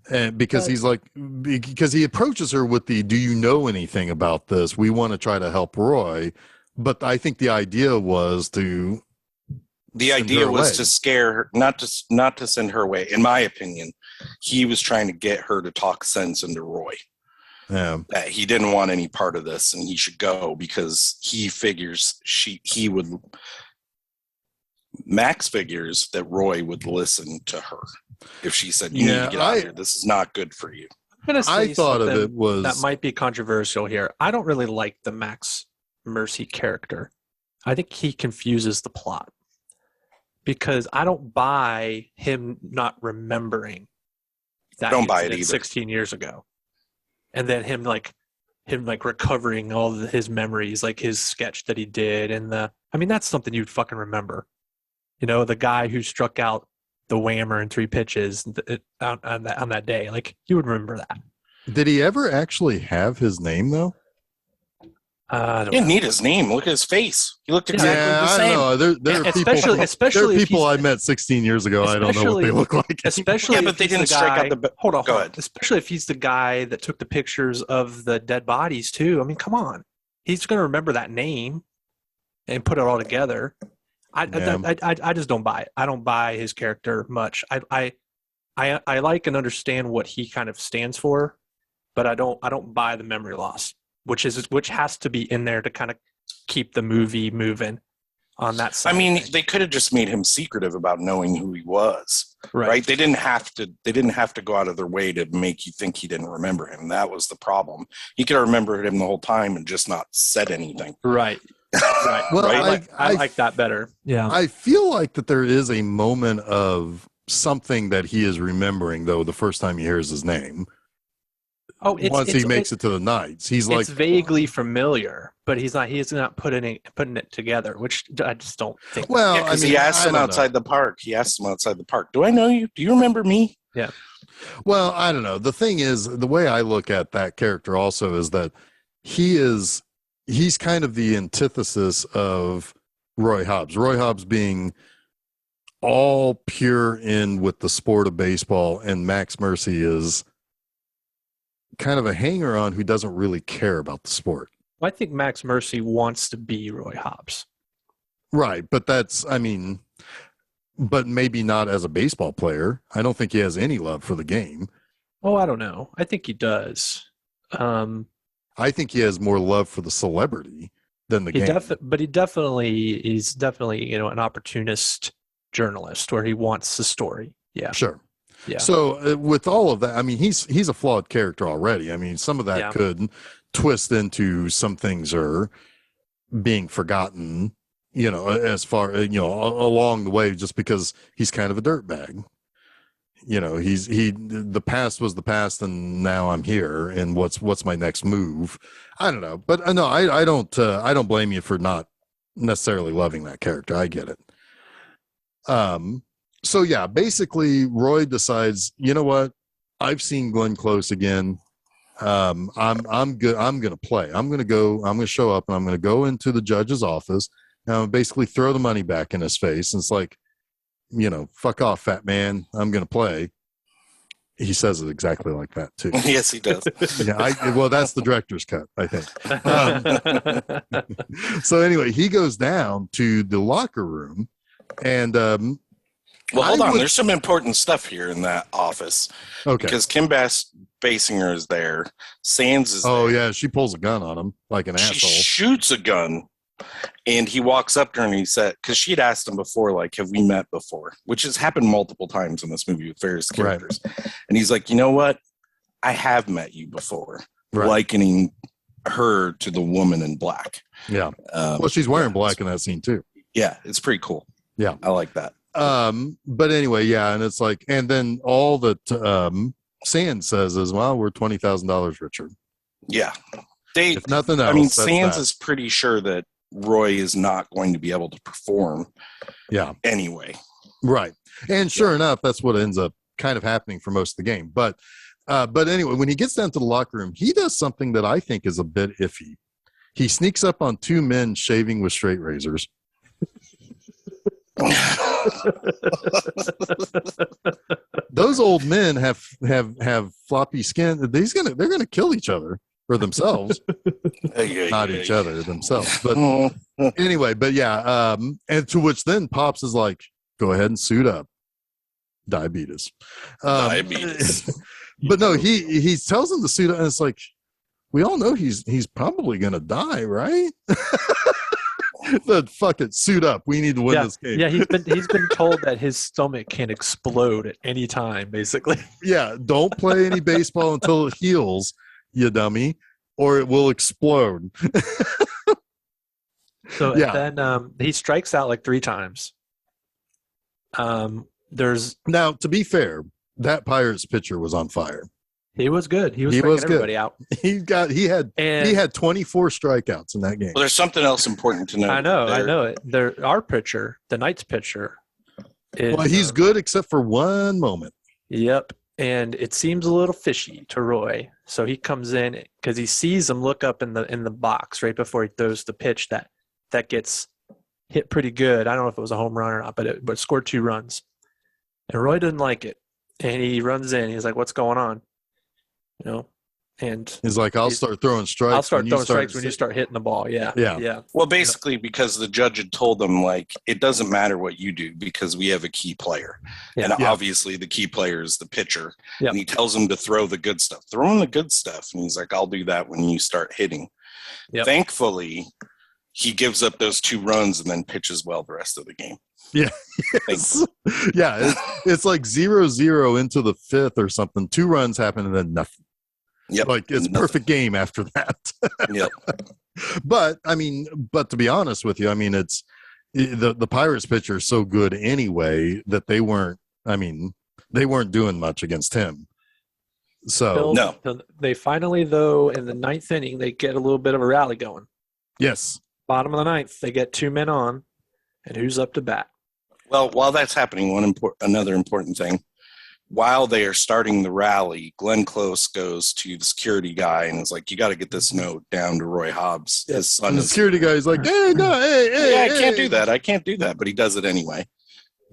Speaker 2: And because because he approaches her with do you know anything about this? We want to try to help Roy. But I think the idea was to
Speaker 3: scare her, not to send her away. In my opinion, he was trying to get her to talk sense into Roy.
Speaker 2: Yeah.
Speaker 3: That he didn't want any part of this and he should go because he figures Max figures that Roy would listen to her if she said, you need to get out of here. This is not good for you.
Speaker 1: I thought of it was that might be controversial here. I don't really like the Max Mercy character. I think he confuses the plot because I don't buy him not remembering that
Speaker 3: don't buy it either.
Speaker 1: 16 years ago. And then him recovering all of his memories, like his sketch that he did. And that's something you'd fucking remember. The guy who struck out the whammer in 3 pitches on that day, like you would remember that.
Speaker 2: Did he ever actually have his name though?
Speaker 3: He didn't need his name. Look at his face. He looked exactly the same.
Speaker 2: I know. There are people I met 16 years ago. I don't know what they look like.
Speaker 1: Especially
Speaker 3: but they didn't strike out the.
Speaker 1: Hold on.
Speaker 3: Go ahead.
Speaker 1: Especially if he's the guy that took the pictures of the dead bodies too. I mean, come on. He's going to remember that name and put it all together. I just don't buy it. I don't buy his character much. I like and understand what he kind of stands for, but I don't buy the memory loss, which has to be in there to kind of keep the movie moving on that side.
Speaker 3: I mean, they could have just made him secretive about knowing who he was, right? They didn't have to go out of their way to make you think he didn't remember him. That was the problem. He could have remembered him the whole time and just not said anything.
Speaker 1: Right. Right.
Speaker 2: Well,
Speaker 1: right? I like that better. Yeah.
Speaker 2: I feel like that there is a moment of something that he is remembering, though, the first time he hears his name.
Speaker 1: Oh,
Speaker 2: once he makes it to the Knights, he's like,
Speaker 1: it's vaguely familiar, but he's not putting it together, which I just don't think.
Speaker 2: Well,
Speaker 3: because he asked him outside the park. Do I know you? Do you remember me?
Speaker 1: Yeah.
Speaker 2: Well, I don't know. The thing is, the way I look at that character also is that he's kind of the antithesis of Roy Hobbs. Roy Hobbs being all pure in with the sport of baseball, and Max Mercy is kind of a hanger-on who doesn't really care about the sport.
Speaker 1: I think Max Mercy wants to be Roy Hobbs.
Speaker 2: Right, but but maybe not as a baseball player. I don't think he has any love for the game.
Speaker 1: Oh, I don't know. I think he does.
Speaker 2: I think he has more love for the celebrity than the game.
Speaker 1: But he's definitely, an opportunist journalist where he wants the story. Yeah.
Speaker 2: Sure.
Speaker 1: Yeah.
Speaker 2: So with all of that, I mean, he's a flawed character already. I mean, some of that could twist into some things are being forgotten, as far, along the way, just because he's kind of a dirtbag. The past was the past, and now I'm here, and what's my next move? I don't know, but no, I don't blame you for not necessarily loving that character. I get it. So yeah, basically Roy decides, you know what? I've seen Glenn Close again. I'm good. I'm going to play. I'm going to show up, and I'm going to go into the judge's office and basically throw the money back in his face. And it's like, fuck off, fat man. I'm going to play. He says it exactly like that too.
Speaker 3: Yes, he does.
Speaker 2: Yeah. Well, that's the director's cut, I think. So anyway, he goes down to the locker room, and
Speaker 3: well, hold on. There's some important stuff here in that office.
Speaker 2: Okay.
Speaker 3: Because Kim Basinger is there. Sands is there.
Speaker 2: Oh, yeah. She pulls a gun on him like an asshole.
Speaker 3: She shoots a gun. And he walks up to her and he said, because she'd asked him before, like, have we met before? Which has happened multiple times in this movie with various characters. Right. And he's like, you know what? I have met you before. Right. Likening her to the woman in black.
Speaker 2: Yeah. Well, she's wearing black in that scene too.
Speaker 3: Yeah. It's pretty cool. Yeah. I like that.
Speaker 2: But anyway, yeah. And it's like, and then all that Sands says is, well, we're $20,000 richer.
Speaker 3: Yeah.
Speaker 2: If nothing else.
Speaker 3: I mean, Sands is pretty sure that Roy is not going to be able to perform.
Speaker 2: Yeah.
Speaker 3: Anyway.
Speaker 2: Right. And sure enough, that's what ends up kind of happening for most of the game. But anyway, when he gets down to the locker room, he does something that I think is a bit iffy. He sneaks up on two men shaving with straight razors. Those old men have floppy skin. They're gonna kill each other or themselves. Not each other, themselves. But anyway, but yeah, and to which then Pops is like, go ahead and suit up. Diabetes. But no, he tells him to suit up, and it's like, we all know he's probably gonna die, right? But fuck it, suit up. We need to win this game.
Speaker 1: Yeah, he's been told that his stomach can explode at any time, basically.
Speaker 2: Yeah, don't play any baseball until it heals, you dummy, or it will explode.
Speaker 1: So then he strikes out like 3 times.
Speaker 2: Now, to be fair, that Pirates pitcher was on fire.
Speaker 1: He was good. He was striking everybody out.
Speaker 2: He had 24 strikeouts in that game.
Speaker 3: Well, there's something else important to know.
Speaker 1: I know it. Our pitcher, the Knights pitcher,
Speaker 2: he's good except for one moment.
Speaker 1: Yep. And it seems a little fishy to Roy. So he comes in because he sees him look up in the box right before he throws the pitch that gets hit pretty good. I don't know if it was a home run or not, but it scored 2 runs. And Roy didn't like it. And he runs in. He's like, what's going on? And
Speaker 2: he's like, I'll start throwing strikes.
Speaker 1: I'll start throwing strikes when you start hitting the ball. Yeah.
Speaker 3: Well, basically, because the judge had told them, like, it doesn't matter what you do because we have a key player. Yeah. And obviously the key player is the pitcher. Yep. And he tells him to throw the good stuff. Throw in the good stuff. And he's like, I'll do that when you start hitting. Yep. Thankfully, he gives up those 2 runs and then pitches well the rest of the game.
Speaker 2: Yeah. Yes. Yeah. It's like 0-0 into the 5th or something. 2 runs happen and then nothing.
Speaker 3: Yep.
Speaker 2: Like it's perfect game after that.
Speaker 3: Yep.
Speaker 2: But to be honest with you, I mean, it's the Pirates pitcher is so good anyway that they weren't doing much against him. So
Speaker 3: no.
Speaker 1: They finally, though, in the 9th inning, they get a little bit of a rally going.
Speaker 2: Yes.
Speaker 1: Bottom of the 9th, they get 2 men on, and who's up to bat?
Speaker 3: Well, while that's happening, another important thing. while they are starting the rally, Glenn Close goes to the security guy and is like, "You got to get this note down to Roy Hobbs. His son."
Speaker 2: And the
Speaker 3: is
Speaker 2: security guy is like, "Hey, no, hey,
Speaker 3: yeah, I
Speaker 2: hey."
Speaker 3: can't do that. I can't do that. But he does it anyway.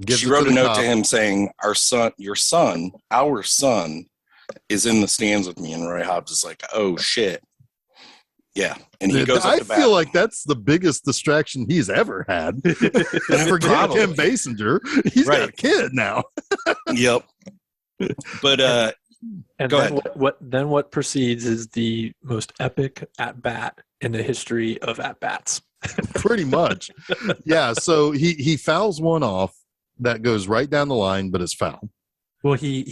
Speaker 2: Gives
Speaker 3: She
Speaker 2: it
Speaker 3: wrote
Speaker 2: to
Speaker 3: a
Speaker 2: the
Speaker 3: note
Speaker 2: cop.
Speaker 3: to him saying, our son is in the stands with me. And Roy Hobbs is like, oh, shit. Yeah. And he goes up
Speaker 2: I
Speaker 3: to bat.
Speaker 2: feel like that's the biggest distraction he's ever had. Forget
Speaker 3: Probably.
Speaker 2: Kim Basinger. He's got a
Speaker 3: Right.
Speaker 2: kid now.
Speaker 3: Yep. But
Speaker 1: And
Speaker 3: Go
Speaker 1: then
Speaker 3: ahead.
Speaker 1: what proceeds is the most epic at bat in the history of at bats.
Speaker 2: Pretty much. Yeah. So he fouls one off that goes right down the line, but it's foul.
Speaker 1: Well, the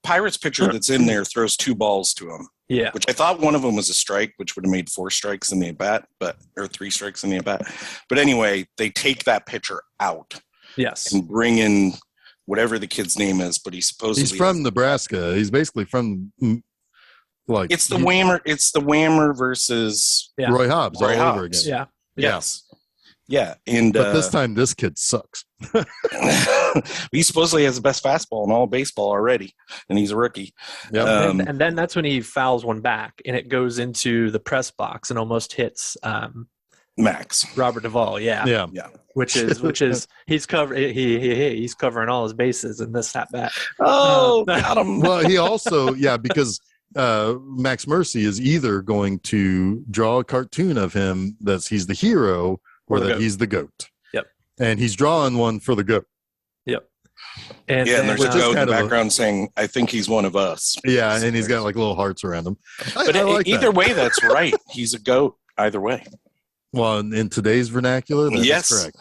Speaker 3: Pirates pitcher that's in there throws 2 balls to him,
Speaker 1: yeah,
Speaker 3: which I thought one of them was a strike, which would have made 4 strikes in the at bat, or 3 strikes in the at bat. But anyway, they take that pitcher out
Speaker 1: yes,
Speaker 3: and bring in whatever the kid's name is, but he's
Speaker 2: from Nebraska. He's basically from like
Speaker 3: it's the Whammer versus
Speaker 1: yeah.
Speaker 2: Roy Hobbs
Speaker 3: Roy
Speaker 2: all over
Speaker 3: Hobbs.
Speaker 2: again.
Speaker 1: Yeah,
Speaker 3: Yes. Yeah. And
Speaker 2: But this time this kid sucks.
Speaker 3: he supposedly has the best fastball in all of baseball already, and he's a rookie.
Speaker 2: Yep.
Speaker 1: and then that's when he fouls one back, and it goes into the press box and almost hits
Speaker 3: Max.
Speaker 1: Robert Duvall. Yeah,
Speaker 2: Yeah.
Speaker 1: which is he's he's covering all his bases in this at bat.
Speaker 3: Oh, got him.
Speaker 2: Well, he also, because Max Mercy is either going to draw a cartoon of him that he's the hero or
Speaker 1: the
Speaker 2: that
Speaker 1: goat.
Speaker 2: he's the goat.
Speaker 1: Yep.
Speaker 2: And he's drawing one for the goat.
Speaker 1: Yep. And
Speaker 3: Yeah, and
Speaker 1: then,
Speaker 3: there's a goat in
Speaker 2: kind
Speaker 3: the
Speaker 2: of
Speaker 3: background saying, I think he's one of us.
Speaker 2: Yeah, and he's got like little hearts around him.
Speaker 3: But
Speaker 2: I like
Speaker 3: either
Speaker 2: that.
Speaker 3: way, that's right. He's a goat either way.
Speaker 2: Well, in today's vernacular, that is
Speaker 3: Yes.
Speaker 2: correct.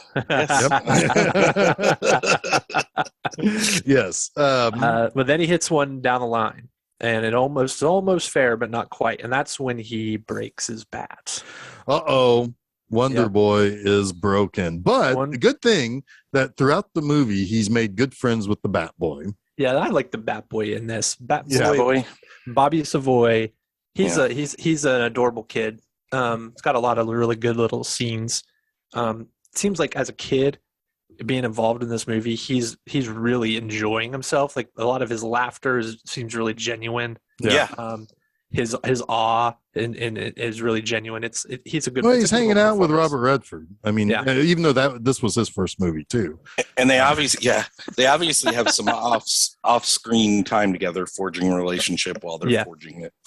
Speaker 2: Yes.
Speaker 1: but then he hits one down the line, and it's almost fair, but not quite. And that's when he breaks his bat.
Speaker 2: Wonder
Speaker 1: Yep.
Speaker 2: Boy is broken. But the good thing that throughout the movie, he's made good friends with the Bat Boy.
Speaker 1: Yeah, I like the Bat Boy in this.
Speaker 2: Yeah.
Speaker 3: Boy.
Speaker 1: Bobby Savoy. He's an adorable kid. It's got a lot of really good little scenes. Seems like as a kid being involved in this movie, he's really enjoying himself. Like a lot of his laughter seems really genuine.
Speaker 3: Yeah.
Speaker 1: His awe and it is really genuine. He's a good.
Speaker 2: Well,
Speaker 1: it's
Speaker 2: he's
Speaker 1: a good
Speaker 2: hanging
Speaker 1: role
Speaker 2: out with
Speaker 1: performance.
Speaker 2: Robert Redford. I mean,
Speaker 1: Yeah.
Speaker 2: even though this was his first movie too.
Speaker 3: And they obviously have some off-screen time together, forging a relationship while they're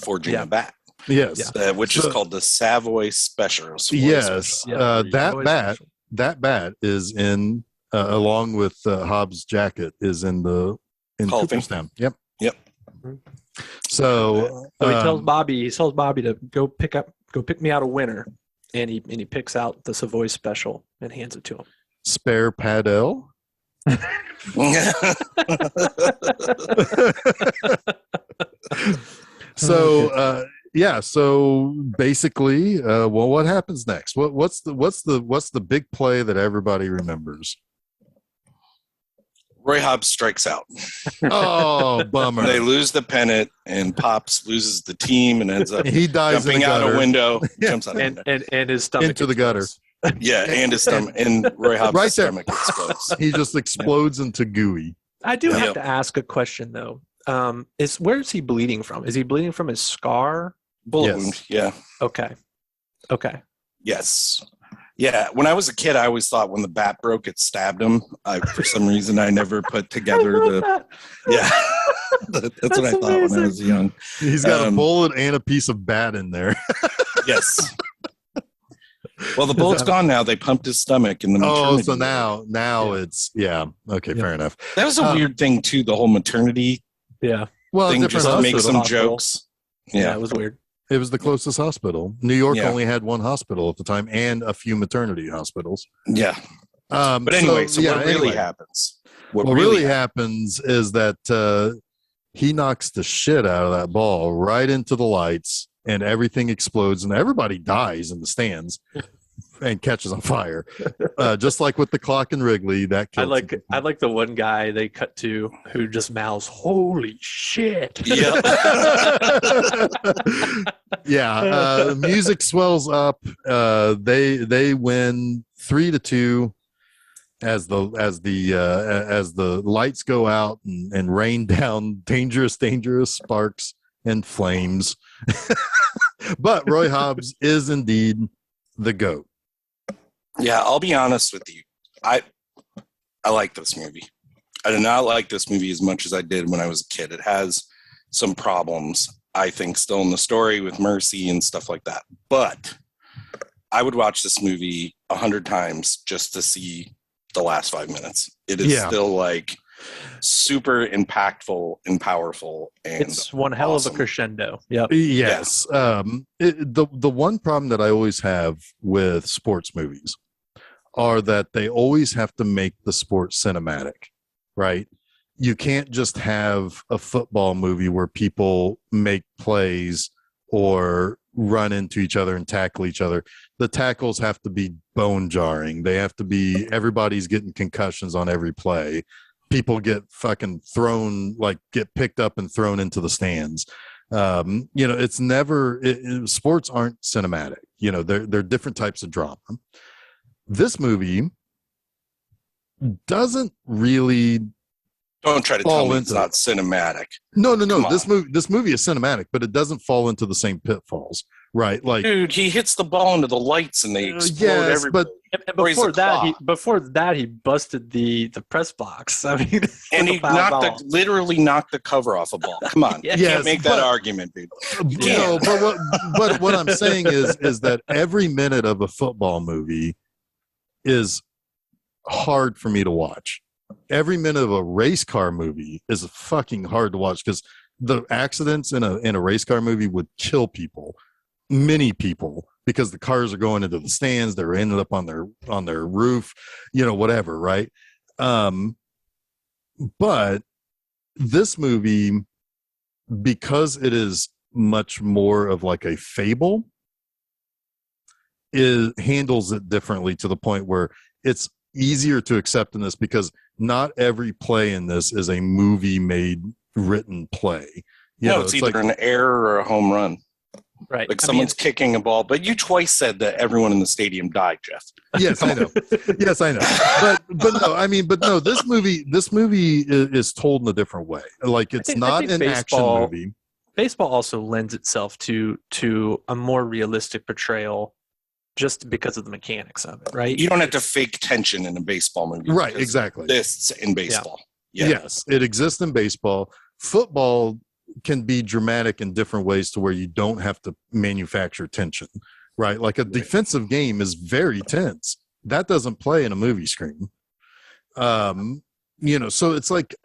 Speaker 3: forging a bat.
Speaker 2: Yes.
Speaker 3: Which is called the Savoy Special.
Speaker 2: Yes.
Speaker 1: Yeah.
Speaker 2: That bat is in along with Hobbs' jacket is in
Speaker 3: Hall of Fame.
Speaker 2: Cooperstown. Yep.
Speaker 1: Mhm.
Speaker 2: So
Speaker 1: he tells Bobby to go pick me out a winner, and he picks out the Savoy Special and hands it to him.
Speaker 2: Spare Padel. So so basically, what happens next? What's the big play that everybody remembers?
Speaker 3: Roy Hobbs strikes out.
Speaker 2: Oh, bummer!
Speaker 3: They lose the pennant, and Pops loses the team and ends up
Speaker 2: He dies
Speaker 3: jumping
Speaker 2: in the
Speaker 3: out
Speaker 2: gutter.
Speaker 3: a window, jumps out
Speaker 1: And his stomach
Speaker 2: Into the gutter.
Speaker 1: explodes.
Speaker 3: yeah, and his stomach, and Roy Hobbs'
Speaker 2: Right there.
Speaker 3: stomach explodes.
Speaker 2: He just explodes into gooey.
Speaker 1: I do
Speaker 3: Yeah.
Speaker 1: have to ask a question though. Where is he bleeding from? Is he bleeding from his scar?
Speaker 3: Bullet
Speaker 2: Yes.
Speaker 3: wound. Yeah.
Speaker 1: Okay.
Speaker 3: Yes. Yeah. When I was a kid, I always thought when the bat broke, it stabbed him. For some reason, I never put together the. Yeah. That's what I thought when I was young.
Speaker 2: He's got a bullet and a piece of bat in there.
Speaker 3: Yes. Well, the bullet's gone now. They pumped his stomach in the maternity.
Speaker 2: So now it's okay, fair enough.
Speaker 3: That was a weird thing too. The whole maternity
Speaker 1: Yeah.
Speaker 2: Well,
Speaker 3: thing
Speaker 2: different
Speaker 3: just makes some
Speaker 1: hospital.
Speaker 3: jokes.
Speaker 1: Yeah, it was weird.
Speaker 2: It was the closest hospital. New York
Speaker 3: Yeah.
Speaker 2: only had one hospital at the time and a few maternity hospitals.
Speaker 3: Yeah. But anyway, so what really
Speaker 2: anyway.
Speaker 3: happens?
Speaker 2: What really happens is that he knocks the shit out of that ball right into the lights, and everything explodes, and everybody dies in the stands and catches on fire. Just like with the clock and Wrigley, that
Speaker 1: I
Speaker 2: kills
Speaker 1: like the one guy they cut to who just mouths "Holy shit!"
Speaker 3: Yeah.
Speaker 2: Yeah, music swells up. They win 3-2, as the lights go out and rain down dangerous sparks and flames. But Roy Hobbs is indeed the GOAT.
Speaker 3: Yeah, I'll be honest with you. I like this movie. I do not like this movie as much as I did when I was a kid. It has some problems, I think, still in the story with Mercy and stuff like that. But I would watch this movie 100 times just to see the last 5 minutes. It is still like super impactful and powerful, and
Speaker 1: it's one hell of a crescendo. Yep.
Speaker 2: Yes. The one problem that I always have with sports movies are that they always have to make the sport cinematic, right? You can't just have a football movie where people make plays or run into each other and tackle each other. The tackles have to be bone jarring. They have to be, everybody's getting concussions on every play. People get fucking thrown, like get picked up and thrown into the stands. It's never, sports aren't cinematic. They're different types of drama. This movie doesn't really.
Speaker 3: Don't try to tell me it's not cinematic.
Speaker 2: No. This movie is cinematic, but it doesn't fall into the same pitfalls, right? Like,
Speaker 3: dude, he hits the ball into the lights and they explode everywhere.
Speaker 1: But before that, he busted the press box. I mean,
Speaker 3: and he literally knocked the cover off a ball. Come on, you can't make that argument, dude.
Speaker 2: But what I'm saying is that every minute of a football movie is hard for me to watch. Every minute of a race car movie is fucking hard to watch because the accidents in a race car movie would kill people, many people, because the cars are going into the stands, they're ended up on their roof, whatever, right? But this movie, because it is much more of like a fable, it handles it differently to the point where it's easier to accept in this because not every play in this is a movie made written play.
Speaker 3: It's either an error or a home run.
Speaker 1: Right.
Speaker 3: Like someone's kicking a ball, but you twice said that everyone in the stadium died, Jeff.
Speaker 2: Yes, I know. Yes, I know. But no, this movie is told in a different way. Like it's not an action movie.
Speaker 1: Baseball also lends itself to a more realistic portrayal just because of the mechanics of it, right?
Speaker 3: You don't have to fake tension in a baseball movie.
Speaker 2: Right, exactly.
Speaker 3: This in baseball.
Speaker 2: Yeah. Yes, it exists in baseball. Football can be dramatic in different ways to where you don't have to manufacture tension, right? Like a defensive game is very tense. That doesn't play in a movie screen. So it's like,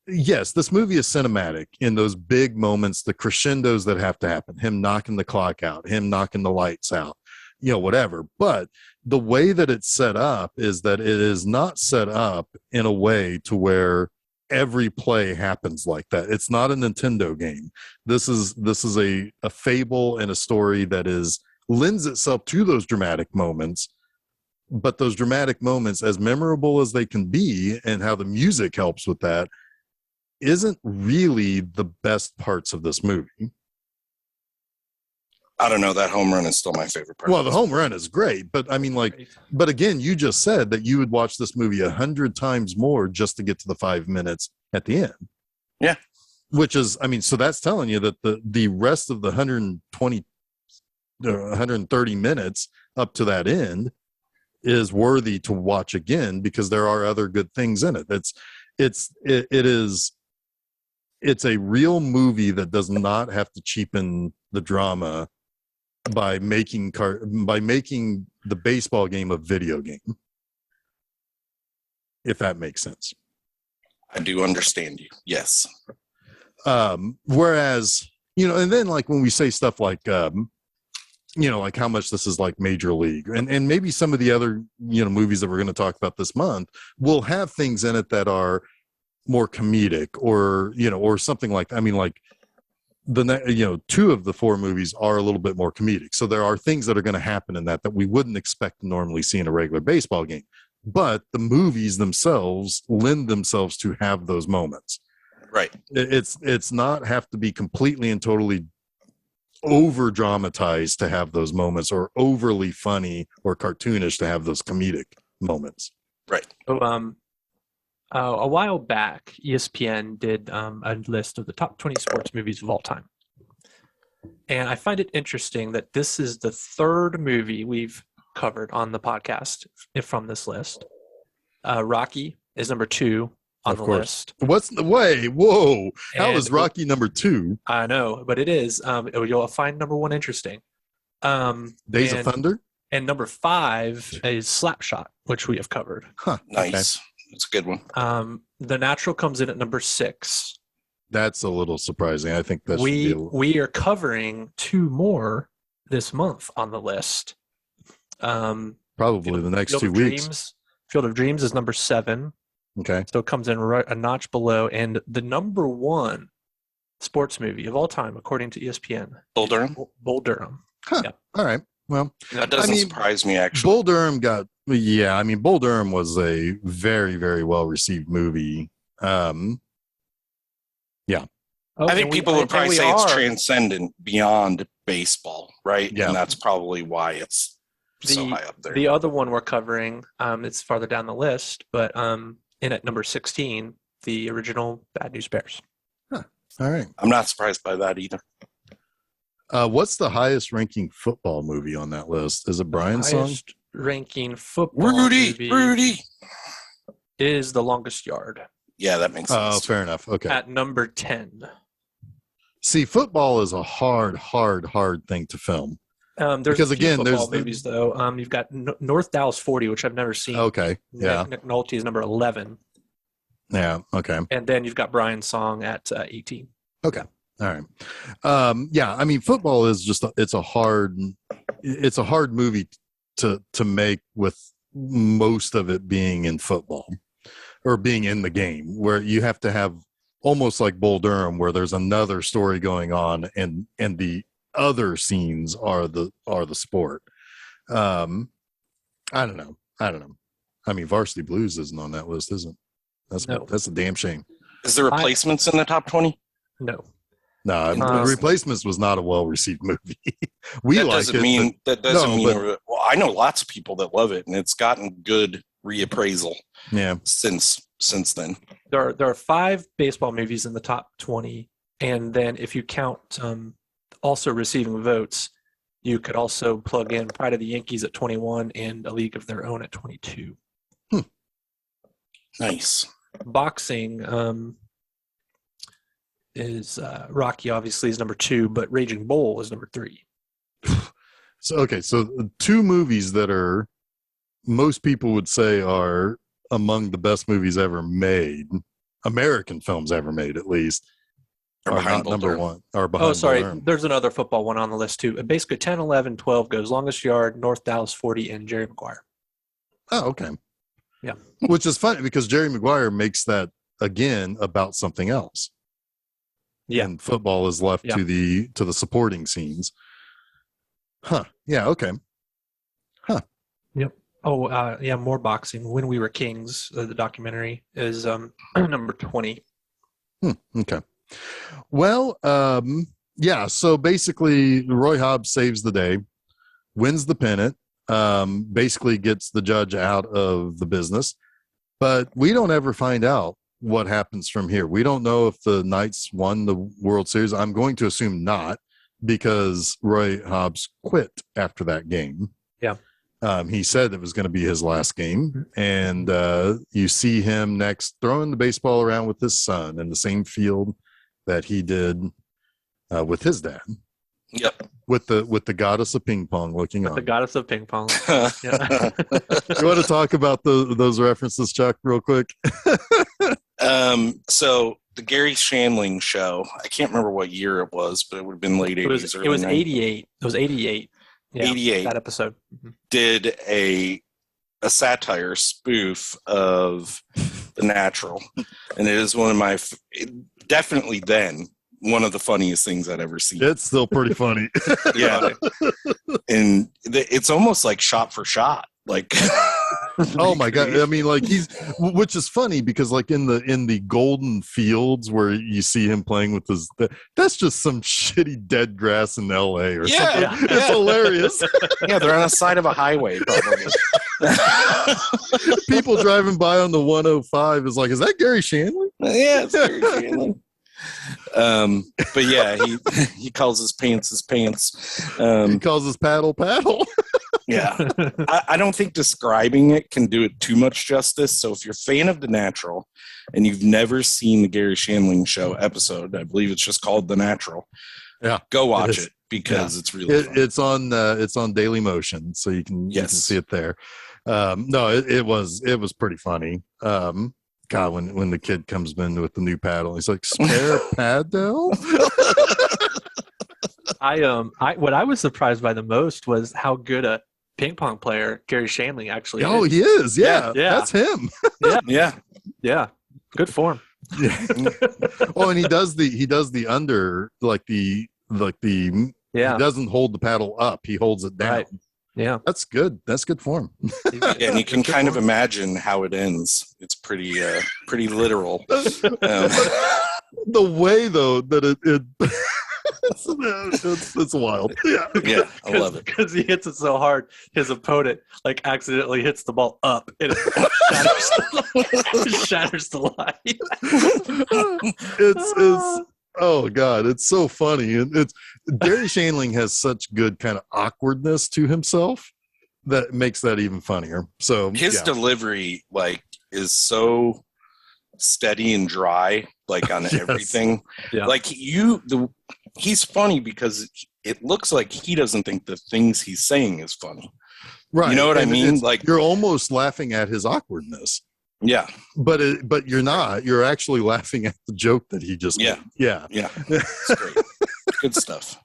Speaker 2: yes, this movie is cinematic in those big moments, the crescendos that have to happen, him knocking the clock out, him knocking the lights out, whatever. But the way that it's set up is that it is not set up in a way to where every play happens like that. It's not a Nintendo game. This is a fable and a story that lends itself to those dramatic moments. But those dramatic moments, as memorable as they can be, and how the music helps with that, isn't really the best parts of this movie.
Speaker 3: I don't know. That home run is still my favorite part.
Speaker 2: Well, the home run is great, but I mean, but again, you just said that you would watch this movie 100 times more just to get to the 5 minutes at the end.
Speaker 3: Yeah.
Speaker 2: Which is, so that's telling you that the rest of the 130 minutes up to that end is worthy to watch again because there are other good things in it. It's a real movie that does not have to cheapen the drama by making the baseball game a video game, if that makes sense.
Speaker 3: I do understand you. Yes.
Speaker 2: Whereas, and then like when we say stuff like, like how much this is like Major League and maybe some of the other, movies that we're going to talk about this month will have things in it that are more comedic or something like, two of the four movies are a little bit more comedic. So there are things that are going to happen in that we wouldn't expect to normally see in a regular baseball game. But the movies themselves lend themselves to have those moments.
Speaker 3: Right.
Speaker 2: It's not have to be completely and totally over dramatized to have those moments or overly funny or cartoonish to have those comedic moments.
Speaker 3: Right.
Speaker 1: So, a while back, ESPN did a list of the top 20 sports movies of all time. And I find it interesting that this is the third movie we've covered on the podcast from this list. Rocky is number 2 on
Speaker 2: Of
Speaker 1: the
Speaker 2: course.
Speaker 1: list.
Speaker 2: What's the way? Whoa. How
Speaker 1: And
Speaker 2: is Rocky number 2?
Speaker 1: I know, but it is. You'll find number 1 interesting.
Speaker 2: Days of Thunder?
Speaker 1: And number 5 is Slapshot, which we have covered.
Speaker 2: Huh.
Speaker 3: Nice. It's a good one.
Speaker 1: The Natural comes in at number 6.
Speaker 2: That's a little surprising. I think that should be
Speaker 1: We are covering 2 more this month on the list.
Speaker 2: probably the next
Speaker 1: Field
Speaker 2: 2
Speaker 1: of
Speaker 2: weeks.
Speaker 1: Dreams. Field of Dreams is number 7.
Speaker 2: Okay.
Speaker 1: So it comes in a notch below. And the number 1 sports movie of all time, according to ESPN,
Speaker 3: Bull Durham?
Speaker 1: Bull Durham.
Speaker 2: Huh.
Speaker 1: Yeah.
Speaker 2: All right. Well,
Speaker 3: That doesn't surprise me, actually.
Speaker 2: Bull Durham Bull Durham was a very, very well received movie.
Speaker 3: I think people would probably say it's transcendent beyond baseball, right?
Speaker 2: Yeah.
Speaker 3: And that's probably why it's so high up there.
Speaker 1: The other one we're covering, it's farther down the list, but in at number 16, the original Bad News Bears.
Speaker 2: All right.
Speaker 3: I'm not surprised by that either.
Speaker 2: What's the highest ranking football movie on that list? Is it Brian's song?
Speaker 1: Highest ranking football movie
Speaker 3: Rudy.
Speaker 1: is The Longest Yard
Speaker 3: Yeah, that makes sense.
Speaker 2: Oh, fair enough. Okay.
Speaker 1: at number 10.
Speaker 2: See, football is a hard thing to film.
Speaker 1: There's
Speaker 2: Because,
Speaker 1: a few
Speaker 2: again, there's
Speaker 1: football movies though. You've got North Dallas 40, which I've never seen.
Speaker 2: Okay. Yeah.
Speaker 1: Nick Nolte is number 11,
Speaker 2: Yeah. Okay.
Speaker 1: and then you've got Brian's Song at 18.
Speaker 2: Okay. All right. Yeah. I mean, football is just it's a hard movie to make, with most of it being in football or being in the game, where you have to have almost like Bull Durham, where there's another story going on and the other scenes are the sport. I don't know. I mean, Varsity Blues isn't on that list, isn't it?
Speaker 1: No.
Speaker 2: That's a damn shame.
Speaker 3: Is there replacements in the top 20?
Speaker 1: No.
Speaker 2: No, Replacements was not a well-received movie. We
Speaker 3: That
Speaker 2: like
Speaker 3: doesn't
Speaker 2: it.
Speaker 3: mean
Speaker 2: but-
Speaker 3: that doesn't
Speaker 2: no,
Speaker 3: mean
Speaker 2: but-
Speaker 3: well, I know lots of people that love it, and it's gotten good reappraisal
Speaker 2: yeah.
Speaker 3: since then.
Speaker 1: There are 5 baseball movies in the top 20, and then if you count also receiving votes, you could also plug in Pride of the Yankees at 21 and A League of Their Own at 22.
Speaker 3: Nice.
Speaker 1: Boxing is Rocky obviously is number 2, but Raging Bull is number 3.
Speaker 2: So 2 movies that are most people would say are among the best movies ever made, American films ever made at least, are
Speaker 3: behind
Speaker 2: not
Speaker 3: Bull
Speaker 2: number
Speaker 3: Durham.
Speaker 2: 1. Or behind
Speaker 1: Oh, sorry.
Speaker 2: Bull Durham.
Speaker 1: There's another football one on the list too. Basically 10, 11, 12 goes Longest Yard, North Dallas 40, and Jerry Maguire.
Speaker 2: Oh, okay.
Speaker 1: Yeah.
Speaker 2: Which is funny because Jerry Maguire makes that again about something else.
Speaker 1: Yeah.
Speaker 2: And football is left to the supporting scenes. Huh. Yeah, okay.
Speaker 1: Yep. Oh, yeah, more boxing. When We Were Kings, the documentary, is number 20.
Speaker 2: Okay. Well, yeah, so basically Roy Hobbs saves the day, wins the pennant, basically gets the judge out of the business, but we don't ever find out what happens from here. We don't know if the Knights won the World Series. I'm going to assume not, because Roy Hobbs quit after that game.
Speaker 1: Yeah.
Speaker 2: He said it was going to be his last game, and you see him next throwing the baseball around with his son in the same field that he did with his dad.
Speaker 3: Yep.
Speaker 2: With the goddess of ping pong looking on.
Speaker 1: The goddess of ping pong. Yeah.
Speaker 2: You want to talk about those references, Chuck, real quick?
Speaker 3: So the Gary Shandling show, I can't remember what year it was, but it would have been late 80s.
Speaker 1: It was 88. It was 88. Yeah,
Speaker 3: 88.
Speaker 1: That episode. Mhm.
Speaker 3: Did a satire spoof of The Natural, and it is one of my definitely then one of the funniest things I'd ever seen.
Speaker 2: It's still pretty funny.
Speaker 3: Yeah, and it's almost like shot for shot. Like
Speaker 2: Oh my god! I mean, like which is funny because like in the golden fields where you see him playing with that's just some shitty dead grass in L.A. or something.
Speaker 3: Yeah.
Speaker 2: It's hilarious.
Speaker 3: Yeah, they're on the side of a highway, probably.
Speaker 2: People driving by on the 105 is like, is that Gary Shandling?
Speaker 3: Yeah, it's Gary Shandling. But yeah, he calls his pants.
Speaker 2: He calls his paddle.
Speaker 3: Yeah, I don't think describing it can do it too much justice. So if you're a fan of The Natural and you've never seen the Gary Shandling Show episode, I believe it's just called The Natural.
Speaker 2: Yeah,
Speaker 3: go watch it because it's really fun.
Speaker 2: It's on Daily Motion, so you can see it there. No, it was pretty funny. God, when the kid comes in with the new paddle, he's like, spare paddle.
Speaker 1: What I was surprised by the most was how good a ping pong player Gary Shandling actually is.
Speaker 2: Oh, he is. Yeah. That's him.
Speaker 1: Yeah. Good form.
Speaker 2: Yeah. Oh, and he does the under he doesn't hold the paddle up. He holds it down.
Speaker 1: Right. Yeah.
Speaker 2: That's good. That's good form.
Speaker 3: Yeah, and you can kind of imagine how it ends. It's pretty literal.
Speaker 2: The way though that it's wild.
Speaker 3: Yeah, I love it
Speaker 1: because he hits it so hard. His opponent like accidentally hits the ball up and it shatters the line.
Speaker 2: It's oh god, it's so funny, and it's Gary Shandling has such good kind of awkwardness to himself that makes that even funnier. So
Speaker 3: his delivery like is so steady and dry, like on everything.
Speaker 1: Yeah.
Speaker 3: Like he's funny because it looks like he doesn't think the things he's saying is funny.
Speaker 2: Right.
Speaker 3: You know what I mean? Like
Speaker 2: you're almost laughing at his awkwardness.
Speaker 3: Yeah.
Speaker 2: But you're not. You're actually laughing at the joke that he just made. Yeah.
Speaker 3: It's great. Good stuff.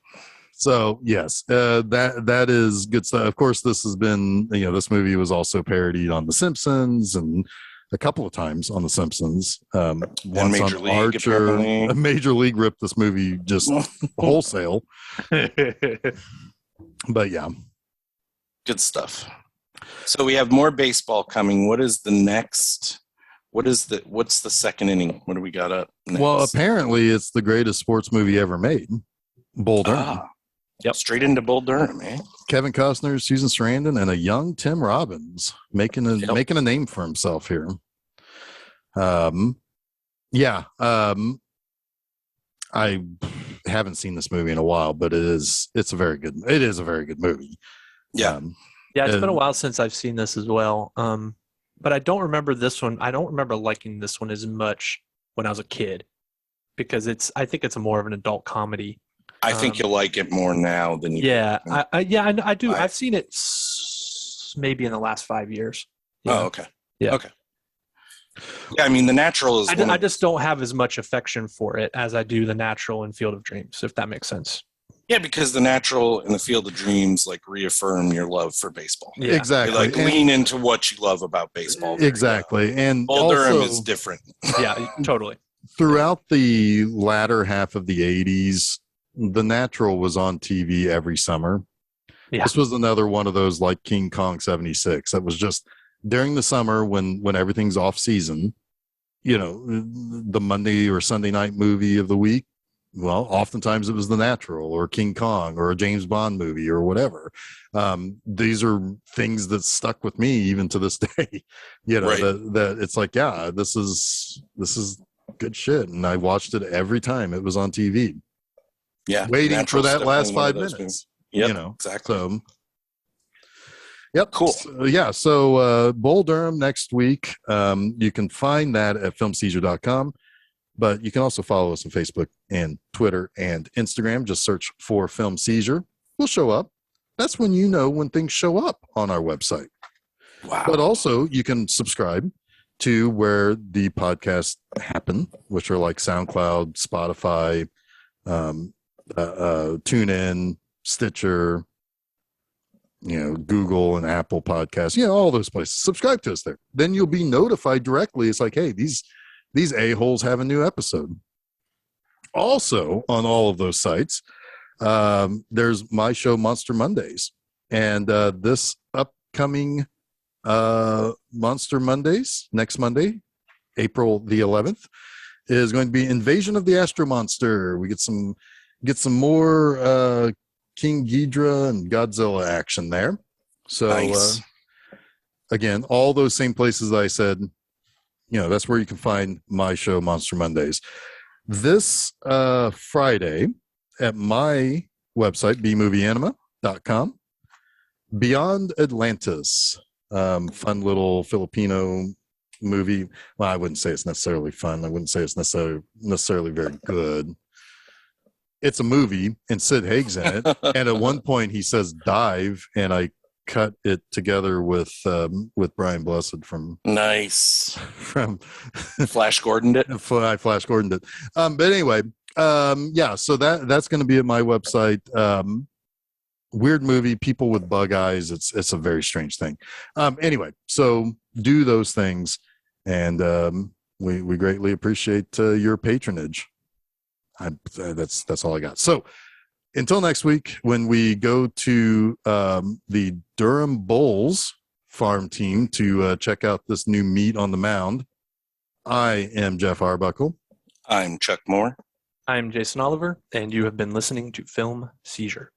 Speaker 2: So yes, that is good stuff. Of course, this has been, this movie was also parodied on The Simpsons and a couple of times on The Simpsons. Once
Speaker 3: Major
Speaker 2: on
Speaker 3: League,
Speaker 2: Archer.
Speaker 3: apparently.
Speaker 2: Major League ripped this movie just wholesale. But yeah.
Speaker 3: Good stuff. So we have more baseball coming. What's the second inning? What do we got up next?
Speaker 2: Well, apparently it's the greatest sports movie ever made. Bull Durham.
Speaker 3: Yep. Straight into Bull Durham, man.
Speaker 2: Kevin Costner, Susan Sarandon, and a young Tim Robbins making a name for himself here. I haven't seen this movie in a while, but it is a very good movie.
Speaker 3: Yeah.
Speaker 1: It's been a while since I've seen this as well. But I don't remember this one. I don't remember liking this one as much when I was a kid because I think it's more of an adult comedy.
Speaker 3: I think you'll like it more now than you.
Speaker 1: Yeah, I do. I've seen it maybe in the last 5 years.
Speaker 3: Yeah. Oh, okay.
Speaker 1: Yeah.
Speaker 3: Okay. Yeah, I mean, The Natural is.
Speaker 1: I just don't have as much affection for it as I do The Natural and Field of Dreams, if that makes sense.
Speaker 3: Yeah, because The Natural and The Field of Dreams like reaffirm your love for baseball.
Speaker 2: Yeah. Exactly.
Speaker 3: They, like lean into what you love about baseball.
Speaker 2: Exactly. And
Speaker 3: Bull Durham is different.
Speaker 1: Yeah, totally.
Speaker 2: Throughout the latter half of the 80s, The Natural was on TV every summer. Yeah. This was another one of those like King Kong 76. That was just during the summer when everything's off season, the Monday or Sunday night movie of the week. Well, oftentimes it was The Natural or King Kong or a James Bond movie or whatever. These are things that stuck with me even to this day. Right. that it's like, yeah, this is good shit. And I watched it every time it was on TV.
Speaker 3: Yeah.
Speaker 2: Waiting for that last 5 minutes.
Speaker 3: Yeah, exactly.
Speaker 2: So, yep.
Speaker 3: Cool.
Speaker 2: So Bull Durham next week. You can find that at filmseizure.com. But you can also follow us on Facebook and Twitter and Instagram. Just search for Film Seizure. We'll show up. That's when when things show up on our website.
Speaker 3: Wow.
Speaker 2: But also you can subscribe to where the podcasts happen, which are like SoundCloud, Spotify, TuneIn, Stitcher, Google and Apple Podcasts, all those places. Subscribe to us there. Then you'll be notified directly. It's like, hey, these a-holes have a new episode. Also, on all of those sites, there's my show, Monster Mondays. And this upcoming Monster Mondays, next Monday, April the 11th, is going to be Invasion of the Astro Monster. We get some more King Ghidorah and Godzilla action there. So
Speaker 3: Nice.
Speaker 2: Again, all those same places I said, that's where you can find my show, Monster Mondays. This Friday at my website, bmovieanima.com, Beyond Atlantis, fun little Filipino movie. Well, I wouldn't say it's necessarily fun. I wouldn't say it's necessarily very good. It's a movie, and Sid Haig's in it. And at one point, he says "dive," and I cut it together with Brian Blessed from
Speaker 3: Flash Gordoned it.
Speaker 2: I Flash Gordoned it. But anyway, so that's going to be at my website. Weird movie, people with bug eyes. It's a very strange thing. Anyway, so do those things, and we greatly appreciate your patronage. That's all I got. So until next week, when we go to the Durham Bulls farm team to check out this new meat on the mound, I am Jeff Arbuckle.
Speaker 3: I'm Chuck Moore.
Speaker 1: I'm Jason Oliver, and you have been listening to Film Seizure.